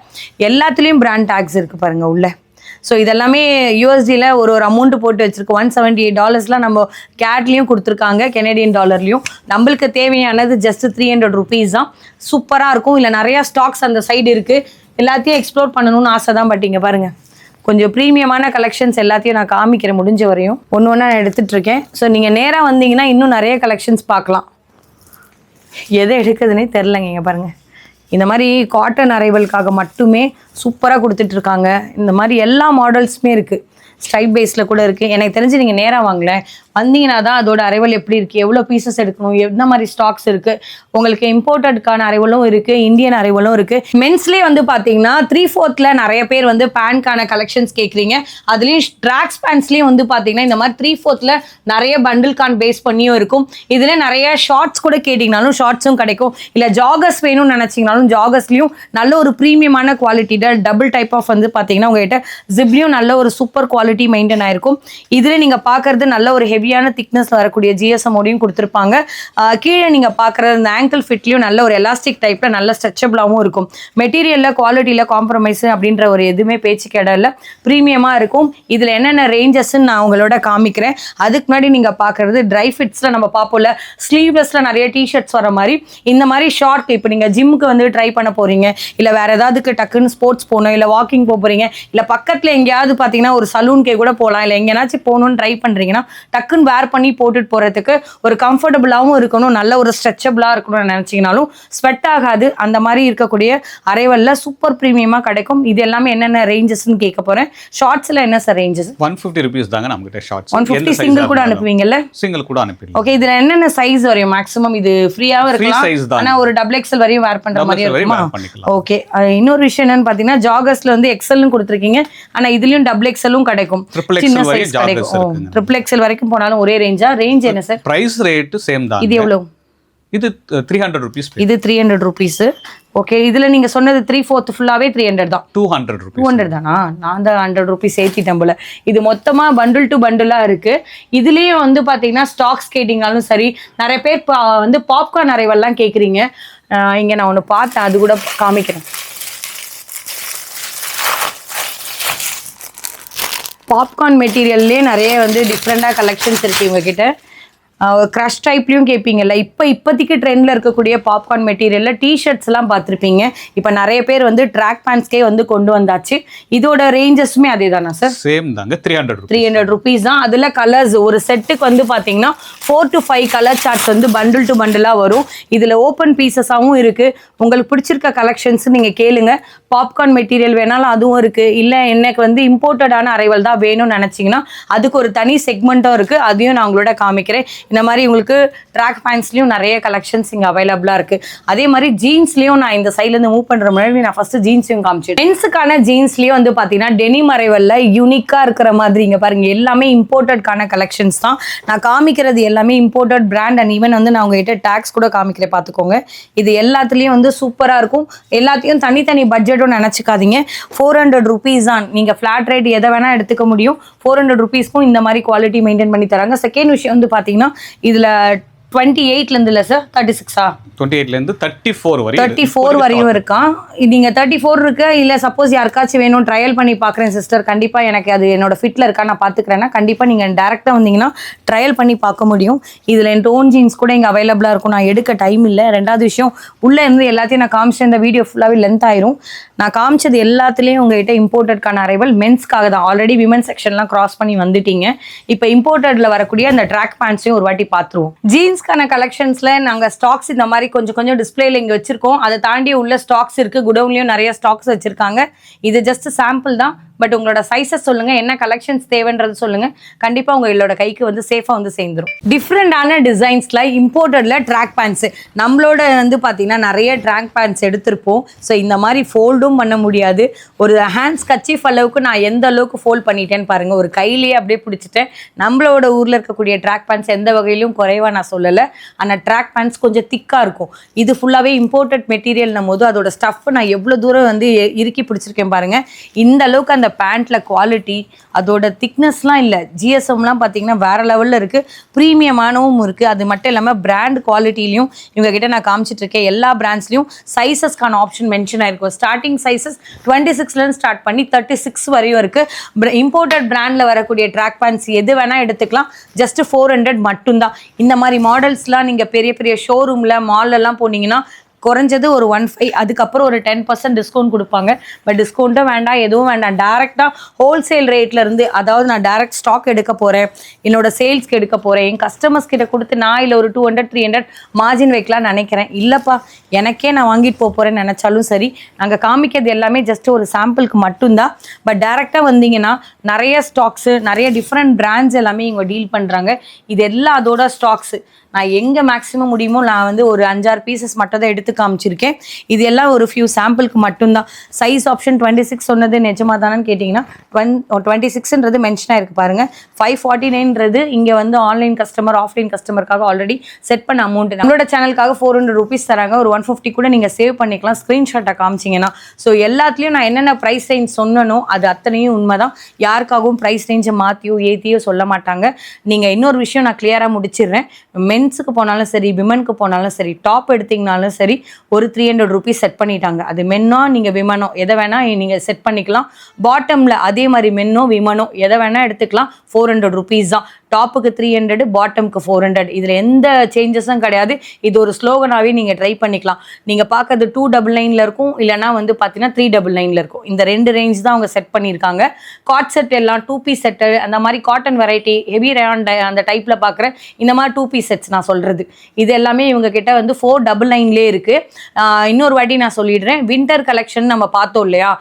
A: எல்லாத்துலேயும் பிராண்ட் டேக்ஸ் இருக்குது பாருங்கள் உள்ள. ஸோ இதெல்லாமே யூஎஸ்டியில் ஒரு அமௌண்ட் போட்டு வச்சுருக்கு. $178 நம்ம கேட்லேயும் கொடுத்துருக்காங்க, கெனடியன் டாலர்லையும். நம்மளுக்கு தேவையானது ஜஸ்ட் 300 ருபீஸ் தான். சூப்பராக இருக்கும். இல்லை நிறையா ஸ்டாக்ஸ் அந்த சைடு இருக்குது. எல்லாத்தையும் எக்ஸ்ப்ளோர் பண்ணணும்னு ஆசை தான். பட் இங்கே பாருங்கள், கொஞ்சம் ப்ரீமியமான கலெக்ஷன்ஸ் எல்லாத்தையும் நான் காமிக்கிறேன் முடிஞ்ச வரையும். ஒன்று ஒன்றா நான் எடுத்துகிட்டு இருக்கேன். ஸோ நீங்கள் நேராக வந்தீங்கன்னா இன்னும் நிறைய கலெக்ஷன்ஸ் பார்க்கலாம். எதை எடுக்குதுன்னே தெரிலங்க. இங்கே பாருங்கள், இந்த மாதிரி காட்டன் அரைவலுக்காக மட்டுமே சூப்பராக கொடுத்துட்ருக்காங்க. இந்த மாதிரி எல்லா மாடல்ஸுமே இருக்குது. ஸ்ட்ரைப் பேஸில் கூட இருக்குது. எனக்கு தெரிஞ்சு நீங்கள் நேராக வாங்கல, வந்தீங்கன்னா தான் அதோட அரைவல் எப்படி இருக்குது, எவ்வளோ பீசஸ் எடுக்கணும், எந்த மாதிரி ஸ்டாக்ஸ் இருக்குது. உங்களுக்கு இம்போர்ட்டடுக்கான அரைவலும் இருக்குது, இந்தியன் அரைவலும் இருக்குது. மென்ஸ்லேயே வந்து பார்த்தீங்கன்னா 3/4 நிறைய பேர் வந்து பேண்ட்கான கலெக்ஷன்ஸ் கேட்குறீங்க. அதுலேயும் ட்ராக்ஸ் பேண்ட்ஸ்லேயும் வந்து பார்த்தீங்கன்னா இந்த மாதிரி 3/4 நிறைய பண்டில்கான் பேஸ் பண்ணியும் இருக்கும். இதில் நிறைய ஷார்ட்ஸ் கூட கேட்டிங்கனாலும் ஷார்ட்ஸும் கிடைக்கும். இல்லை ஜாகர்ஸ் வேணும்னு நினச்சிங்கனாலும் ஜாகர்ஸ்லையும் நல்ல ஒரு ப்ரீமியமான குவாலிட்டியில் டபுள் டைப் ஆஃப் வந்து பார்த்தீங்கன்னா உங்கள்கிட்ட ஜிப்லையும் நல்ல ஒரு சூப்பர் குவாலிட்டி மெயின்டைன் ஆயிருக்கும். இதில் நீங்கள் பார்க்குறது நல்ல ஒரு ஹெவியான திக்னஸ்ல வரக்கூடிய ஜிஎஸ்எம்மோடையும் கொடுத்துருப்பாங்க. கீழே நீங்க பார்க்குற இந்த ஆங்கிள் ஃபிட்லையும் நல்ல ஒரு எலாஸ்டிக் டைப்ல நல்ல ஸ்ட்ரெச்சபிளாகவும் இருக்கும். மெட்டீரியல்ல குவாலிட்டியில காம்ப்ரமைஸ் அப்படின்ற ஒரு எதுவுமே பேச்சுக்கு இடம் இல்லை, ப்ரீமியமா இருக்கும். இதுல என்னென்ன ரேஞ்சஸ்ன்னு நான் உங்களோட காமிக்கிறேன். அதுக்கு முன்னாடி நீங்க பார்க்கறது ட்ரை ஃபிட்ஸ்ல நம்ம பார்ப்போம்ல, ஸ்லீவ்லெஸ்ல நிறைய டிஷர்ட்ஸ் வர மாதிரி இந்த மாதிரி ஷார்ட். இப்போ நீங்க ஜிம்முக்கு வந்து ட்ரை பண்ண போறீங்க, இல்லை வேற ஏதாவதுக்கு டக்குன்னு ஸ்போர்ட்ஸ் போகணும், இல்லை வாக்கிங் போறீங்க, இல்லை பக்கத்துல எங்கேயாவது பார்த்தீங்கன்னா ஒரு சலூன்கே கூட போகலாம், இல்லை எங்கேயாச்சும் போகணும்னு ட்ரை பண்றீங்கன்னா டக்குன்னு வேர் பண்ணி போட்டுட்டு போறதுக்கு ஒரு கம்ஃபர்டபுளாகவும் இருக்கணும், நல்ல ஒரு ஸ்ட்ரெச்சபிளா இருக்கணும்னு நினைச்சீங்கனாலும் ஸ்வெட் ஆகாது. அந்த மாதிரி இருக்கக்கூடிய அரைவல்ல சூப்பர் ப்ரீமியமா கிடைக்கும். இது எல்லாமே என்னென்ன ரேஞ்சஸ்ன்னு கேட்க போறேன். ஷார்ட்ஸ்ல என்ன சார் ரேஞ்சஸ்?
B: 150 ருபீஸ் தாங்க நம்ம கிட்ட ஷார்ட்ஸ்.
A: 150 சிங்கிள் கூட அனுப்புவீங்கல்ல?
B: சிங்கிள் கூட அனுப்பிடலாம்.
A: ஓகே, இதுல என்னென்ன சைஸ் வரையும் மேக்ஸிமம்? இது ஃப்ரீயாவும் இருக்கலாம், ஆனா ஒரு டபுள் எக்ஸ்எல் வரையும் வேர் பண்ற மாதிரி இருக்குமா? ஓகே, இன்னொரு விஷயம் என்னன்னு பாத்தீங்கன்னா ஜாகர்ஸ்ல வந்து எக்ஸ்எல்னு கொடுத்துருக்கீங்க, ஆனா இதுலயும் டபுள் எக்ஸ்எல்லும் கிடைக்கும், சின்ன சைஸ் கிடைக்கும். ட்ரிபிள் எக்ஸ்எல் வரைக்கும் போனாலும் ஒரே ரேஞ்சா? ரேஞ்ச் என்ன சார்?
B: பிரைஸ் ரேட் சேம் தான்.
A: இது எவ்வளவு?
B: இது 300 ருபீஸ்.
A: இது 300 ருபீஸ். ஓகே, இதுல நீங்க சொன்னது 3/4 ஃபுல்லாவே 300 தான்.
B: 200 ருபீஸ்.
A: 200 தானா? நான் தான் 100 ருபீஸ் ஏத்திட்டேன் போல. இது மொத்தமா பண்டில் டு பண்டிலா இருக்கு. இதுலயே வந்து பாத்தீங்கன்னா ஸ்டாக்ஸ் கேட்டிங்கனாலும் சரி, நிறைய பேர் வந்து பாப்கார்ன் அரைவல்லாம் கேக்குறீங்க. இங்க நான் ஒன்று பார்த்தேன், அது கூட காமிக்கிறேன். பாப்கார்ன் மெட்டீரியல்லே நிறைய வந்து டிஃப்ரெண்டாக கலெக்ஷன்ஸ் இருக்குது இவங்ககிட்ட. க்ரஷ் டைப்லையும் கேட்பீங்கல்ல, இப்போதைக்கு ட்ரெண்டில் இருக்கக்கூடிய பாப்கார்ன் மெட்டீரியலில் டிஷர்ட்ஸ்லாம் பார்த்துருப்பீங்க. இப்போ நிறைய பேர் வந்து ட்ராக் பேண்ட்ஸ்க்கே வந்து கொண்டு வந்தாச்சு. இதோட ரேஞ்சஸுமே அதே தானா சார்?
B: சேம் தாங்க,
A: 300 ருபீஸ் தான். அதில் கலர்ஸ் ஒரு செட்டுக்கு வந்து பார்த்தீங்கன்னா 4 to 5 கலர் சார்ட்ஸ் வந்து பண்டில் டு பண்டிலாக வரும். இதில் ஓப்பன் பீசஸாகவும் இருக்குது. உங்களுக்கு பிடிச்சிருக்க கலெக்ஷன்ஸ் நீங்கள் கேளுங்க. பாப்கார்ன் மெட்டீரியல் வேணாலும் அதுவும் இருக்குது. இல்லை எனக்கு வந்து இம்போர்ட்டடான அரைவல் தான் வேணும்னு நினச்சிங்கன்னா அதுக்கு ஒரு தனி செக்மெண்ட்டும் இருக்குது, அதையும் நான் உங்களோட காமிக்கிறேன். இந்த மாதிரி உங்களுக்கு ட்ராக் பேண்ட்ஸ்லயும் நிறைய கலெக்ஷன்ஸ் இங்க அவைலபிளா இருக்கு. அதே மாதிரி ஜீன்ஸ்லயும் நான் இந்த சைட்ல இருந்து மூவ் பண்ற முன்னாடி நான் ஃபர்ஸ்ட் ஜீன்ஸையும் காமிச்சேன். மென்ஸுக்கான ஜீன்ஸ்லயும் வந்து பாத்தீங்கன்னா டெனிம் அரைவல்ல யூனிக்கா இருக்கிற மாதிரி இங்க பாருங்க எல்லாமே இம்போர்ட்டட்கான கலெக்ஷன்ஸ் தான் நான் காமிக்கிறது. எல்லாமே இம்போர்ட்டட் பிராண்ட் அண்ட் ஈவன் வந்து நான் உங்ககிட்ட டேக்ஸ் கூட காமிக்கிறேன் பார்த்துக்கோங்க. இது எல்லாத்துலயும் வந்து சூப்பரா இருக்கும். எல்லாத்தையும் தனித்தனி பட்ஜெட்டும் நினைச்சுக்காதீங்க. 400 rupees தான். நீங்க ஃபிளாட் ரேட் எதை வேணா எடுத்துக்க முடியும். 400 rupeesக்கும் இந்த மாதிரி குவாலிட்டி மெயின்டைன் பண்ணி தராங்க. செகண்ட் விஷயம் வந்து பாத்தீங்கன்னா இதுல 28ல இருந்து இல்ல சார் 36ஆ
B: 28ல இருந்து 34
A: வரையும் இருக்கான். நீங்க 34 இருக்கு இல்ல சப்போஸ் யாருக்காச்சும் வேணும் ட்ரையல் பண்ணி பாக்குறேன் சிஸ்டர், கண்டிப்பா எனக்கு அது என்னோட ஃபிட்ல இருக்கா நான் பாத்துக்கிறேன்னா கண்டிப்பா நீங்க டைரக்டா வந்தீங்கன்னா ட்ரையல் பண்ணி பார்க்க முடியும். இதுல என் டோன் ஜீன்ஸ் கூட இங்க அவைலபிளா இருக்கும். நான் எடுக்க டைம் இல்லை. ரெண்டாவது விஷயம் உள்ள இருந்து எல்லாத்தையும் நான் காமிச்சேன். இந்த வீடியோ ஃபுல்லாவே லென்த் ஆயிரும். நான் காமிச்சது எல்லாத்துலயும் உங்ககிட்ட இம்போர்ட்டட்கான அரைவல் மென்ஸ்க்காக தான். ஆல்ரெடி விமன் செக்ஷன்லாம் கிராஸ் பண்ணி வந்துட்டீங்க. இப்போ இம்போர்ட்டட்ல வரக்கூடிய அந்த ட்ராக் பேண்ட்ஸையும் ஒரு வாட்டி பார்த்துருவோம். ஜீன்ஸ்க்கான கலெக்ஷன்ஸ்ல நாங்க ஸ்டாக்ஸ் இந்த மாதிரி கொஞ்சம் கொஞ்சம் டிஸ்பிளேல இங்க வச்சிருக்கோம். அதை தாண்டி உள்ள ஸ்டாக்ஸ் இருக்கு. குடவுன்லயும் நிறைய ஸ்டாக்ஸ் வச்சிருக்காங்க. இது ஜஸ்ட் சாம்பிள் தான். பட் உங்களோட சைஸஸ் சொல்லுங்க, என்ன கலெக்ஷன்ஸ் தேவைன்றது சொல்லுங்க. கண்டிப்பா உங்களோட கைக்கு வந்து சேஃபா வந்து சேர்ந்துரும். டிஃப்ரெண்டான டிசைன்ஸ்ல இம்போர்ட்டட்ல ட்ராக் பேண்ட்ஸ் நம்மளோட வந்து பாத்தீங்கன்னா நிறைய ட்ராக் பேண்ட்ஸ் எடுத்திருப்போம். ஸோ இந்த மாதிரி ஃபோல்டும் பண்ண முடியாது. ஒரு ஹேண்ட்ஸ் கச்சீஃப் அளவுக்கு நான் எந்த அளவுக்கு ஃபோல்ட் பண்ணிட்டேன்னு பாருங்க. ஒரு கையிலேயே அப்படியே பிடிச்சிட்டேன். நம்மளோட ஊர்ல இருக்கக்கூடிய ட்ராக் பேண்ட்ஸ் எந்த வகையிலும் குறைவா நான் சொல்லலை. ஆனால் ட்ராக் பேண்ட்ஸ் கொஞ்சம் திக்கா இருக்கும். இது ஃபுல்லாவே இம்போர்ட்டட் மெட்டீரியல்னும் போது அதோட ஸ்டஃப் நான் எவ்வளவு தூரம் வந்து இறுக்கி பிடிச்சிருக்கேன் பாருங்க. இந்த அளவுக்கு அந்த பேண்ட்ல குவாலிட்டி அதோட திக்னஸ்லாம் இல்லை. ஜிஎஸ்எம்லாம் பார்த்தீங்கன்னா வேற லெவலில் இருக்கு. ப்ரீமியமானவும் இருக்கு. அது மட்டும் இல்லாமல் பிராண்ட் குவாலிட்டிலையும் இவங்க கிட்ட நான் காமிச்சிட்டு இருக்கேன். எல்லா பிராண்ட்ஸ்லையும் சைஸஸ்க்கான ஆப்ஷன் மென்ஷன் ஆயிருக்கும். ஸ்டார்டிங் சைஸஸ் 26லேருந்து ஸ்டார்ட் பண்ணி 36 வரையும் இருக்கு. இம்போர்ட்டட் பிராண்ட்ல வரக்கூடிய ட்ராக் பேண்ட்ஸ் எது வேணா எடுத்துக்கலாம். ஜஸ்ட் 400 மட்டும்தான். இந்த மாதிரி மாடல்ஸ்லாம் நீங்க பெரிய பெரிய ஷோரூம்ல மால்லலாம் போனீங்கன்னா குறைஞ்சது ஒரு 15, அதுக்கப்புறம் ஒரு 10% டிஸ்கவுண்ட் கொடுப்பாங்க. பட் டிஸ்கவுண்ட்டும் வேண்டாம், எதுவும் வேண்டாம். டேரெக்டாக ஹோல்சேல் ரேட்ல இருந்து, அதாவது நான் டேரக்ட் ஸ்டாக் எடுக்க போறேன், என்னோட சேல்ஸ்க்கு எடுக்க போறேன், என் கஸ்டமர்ஸ் கிட்ட கொடுத்து நான் இல்லை ஒரு 200-300 மார்ஜின் வைக்கலாம்னு நினைக்கிறேன். இல்லப்பா எனக்கே நான் வாங்கிட்டு போறேன்னு நினைச்சாலும் சரி. நாங்கள் காமிக்கிறது எல்லாமே ஜஸ்ட் ஒரு சாம்பிளுக்கு மட்டும்தான். பட் டேரெக்டாக வந்தீங்கன்னா நிறைய ஸ்டாக்ஸ், நிறைய டிஃப்ரெண்ட் பிராண்ட்ஸ் எல்லாமே இவங்க டீல் பண்றாங்க. இது எல்லாம் அதோட ஸ்டாக்ஸ். நான் எங்கே மேக்ஸிமம் முடியுமோ நான் வந்து ஒரு 5-6 பீசஸ் மட்டும் தான் எடுத்து காமிச்சிருக்கேன். இது எல்லாம் ஒரு ஃபியூ சாம்பிளுக்கு மட்டும்தான். சைஸ் ஆப்ஷன் 26 சொன்னது நிஜமா தானேன்னு கேட்டிங்கன்னா 26ன்றது மென்ஷன் ஆயிருக்கு பாருங்க. 549ன்றது இங்கே வந்து ஆன்லைன் கஸ்டமர் ஆஃப்லைன் கஸ்டமருக்காக ஆல்ரெடி செட் பண்ண அமௌண்ட். நம்மளோட சேனலுக்காக 400 rupees தராங்க. ஒரு 150 கூட நீங்கள் சேவ் பண்ணிக்கலாம் ஸ்க்ரீன்ஷாட்டை காமிச்சிங்கன்னா. ஸோ எல்லாத்துலேயும் நான் என்னென்ன ப்ரைஸ் ரேஞ்ச் சொன்னனோ அது அத்தனையும் உண்மைதான். யாருக்காகவும் ப்ரைஸ் ரேஞ்சை மாற்றியோ ஏற்றியோ சொல்ல மாட்டாங்க. நீங்கள் இன்னொரு விஷயம் நான் கிளியராக முடிச்சிடுறேன். மென்ஸுக்கு போனாலும் சரி, விமனுக்கு போனாலும் சரி, டாப் எடுத்தீங்கனாலும் சரி ஒரு 300 rupees செட் பண்ணிட்டாங்க. அது மென்னோ நீங்கள் விமனோ எதை வேணா நீங்கள் செட் பண்ணிக்கலாம். பாட்டமில் அதே மாதிரி மென்னோ விமனோ எதை வேணா எடுத்துக்கலாம். 400 rupees தான். டாப்புக்கு 300, பாட்டமுக்கு 400. இதில் எந்த சேஞ்சஸும் கிடையாது. இது ஒரு ஸ்லோகனாகவே நீங்கள் ட்ரை பண்ணிக்கலாம். நீங்கள் பார்க்கறது 299ல் இருக்கும், இல்லைனா வந்து பார்த்தீங்கன்னா 399ல் இருக்கும். இந்த 2 ரேஞ்ச் தான் அவங்க செட் பண்ணியிருக்காங்க. காட் செட் எல்லாம் 2 பீஸ் செட்டு, அந்த மாதிரி காட்டன் வெரைட்டி ஹெவி ரயான் அந்த டைப்பில் பார்க்குற இந்த மாதிரி 2 பீஸ் செட்ஸ் நான் சொல்கிறது. இது எல்லாமே இவங்க கிட்ட வந்து 499லே இருக்குது. இன்னொரு வாட்டி நான் சொல்லிடுறேன். வின்டர் கலெக்ஷன் நம்ம பார்த்தோம் இல்லையா,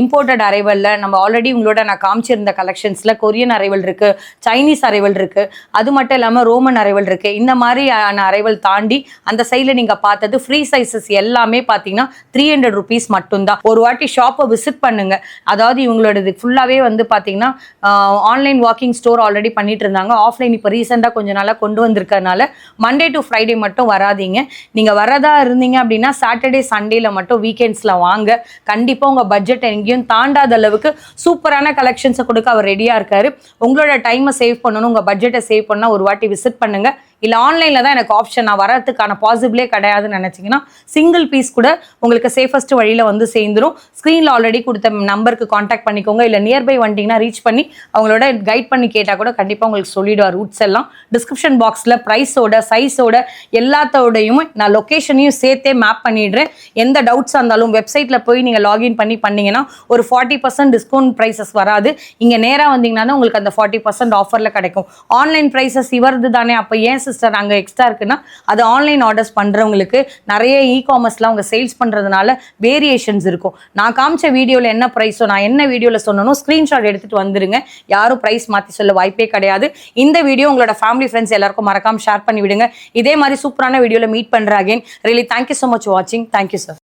A: இம்போர்ட்டட் அரைவலில் நம்ம ஆல்ரெடி உங்களோட நான் காமிச்சிருந்த கலெக்ஷன்ஸில் கொரியன் அரைவல் இருக்குது, சைனீஸ் அரைவல் இருக்கு, அது மட்டும் இல்லாமல் ரோமன் அரைவல் இருக்கு. இந்த மாதிரியான அரைவல் தாண்டி அந்த சைடில் நீங்கள் பார்த்தது ஃப்ரீ சைஸஸ் எல்லாமே பார்த்தீங்கன்னா 300 rupees மட்டும்தான். ஒரு வாட்டி ஷாப்பை விசிட் பண்ணுங்க. அதாவது இவங்களோட இது ஃபுல்லாகவே வந்து பார்த்தீங்கன்னா ஆன்லைன் வாக்கிங் ஸ்டோர் ஆல்ரெடி பண்ணிட்டு இருந்தாங்க. ஆஃப்லைன் இப்போ ரீசெண்டாக கொஞ்சம் நாளாக கொண்டு வந்திருக்கனால மண்டே டு ஃப்ரைடே மட்டும் வராதிங்க. நீங்கள் வரதா இருந்தீங்க அப்படின்னா சாட்டர்டே சண்டேல மட்டும் வீக்கெண்ட்ஸில் வாங்க. கண்டிப்பாக உங்கள் பட்ஜெட் எங்கேயும் தாண்டாத அளவுக்கு சூப்பரான கலெக்ஷன்ஸை கொடுக்க அவர் ரெடியாக இருக்காரு. உங்களோட டைமை சேவ் பண்ணணும், உங்கள் பட்ஜெட்டை சேவ் பண்ணால் ஒரு வாட்டி விசிட் பண்ணுங்க. இல்லை ஆன்லைனில் தான் எனக்கு ஆப்ஷன், நான் வரதுக்கான பாசிபிளே கிடையாதுன்னு நினச்சிங்கன்னா சிங்கிள் பீஸ் கூட உங்களுக்கு சேஃபஸ்ட் வழியில் வந்து சேர்ந்துடும். ஸ்க்ரீனில் ஆல்ரெடி கொடுத்த நம்பருக்கு காண்டாக்ட் பண்ணிக்கோங்க. இல்லை நியர்பை வந்துட்டிங்கன்னா ரீச் பண்ணி அவங்களோட கைட் பண்ணி கேட்டால் கூட கண்டிப்பாக உங்களுக்கு சொல்லிடுவார் ரூட்ஸ் எல்லாம். டிஸ்கிரிப்ஷன் பாக்ஸில் ப்ரைஸோட சைஸோட எல்லாத்தோடையும் நான் லொக்கேஷனையும் சேர்த்தே மேப் பண்ணிடுறேன். எந்த டவுட்ஸாக இருந்தாலும் வெப்சைட்டில் போய் நீங்கள் லாகின் பண்ணிங்கன்னா ஒரு 40% டிஸ்கவுண்ட் ப்ரைஸஸ் வராது. இங்கே நேராக வந்தீங்கன்னா தான் உங்களுக்கு அந்த 40% ஆஃபரில் கிடைக்கும். ஆன்லைன் ப்ரைஸஸ் இவரது தானே, அப்போ ஏன் சிஸ்டர் அங்கே எக்ஸ்ட்ரா இருக்குன்னா அது ஆன்லைன் ஆர்டர்ஸ் பண்ணுறவங்களுக்கு நிறைய காமர்ஸ்லாம் அவங்க சேல்ஸ் பண்ணுறதுனால வேரியேஷன்ஸ் இருக்கும். நான் காமிச்ச வீடியோவில் என்ன ப்ரைஸோ நான் என்ன வீடியோவில் சொன்னனோ ஸ்க்ரீன்ஷாட் எடுத்துகிட்டு வந்துருங்க. யாரும் ப்ரைஸ் மாற்றி சொல்ல வாய்ப்பே கிடையாது. இந்த வீடியோ உங்களோட ஃபேமிலி ஃப்ரெண்ட்ஸ் எல்லாருக்கும் மறக்காம ஷேர் பண்ணி விடுங்க. இதே மாதிரி சூப்பரான வீடியோவில் மீட் பண்ணுற again. Really thank you so much வாட்சிங். Thank you sir.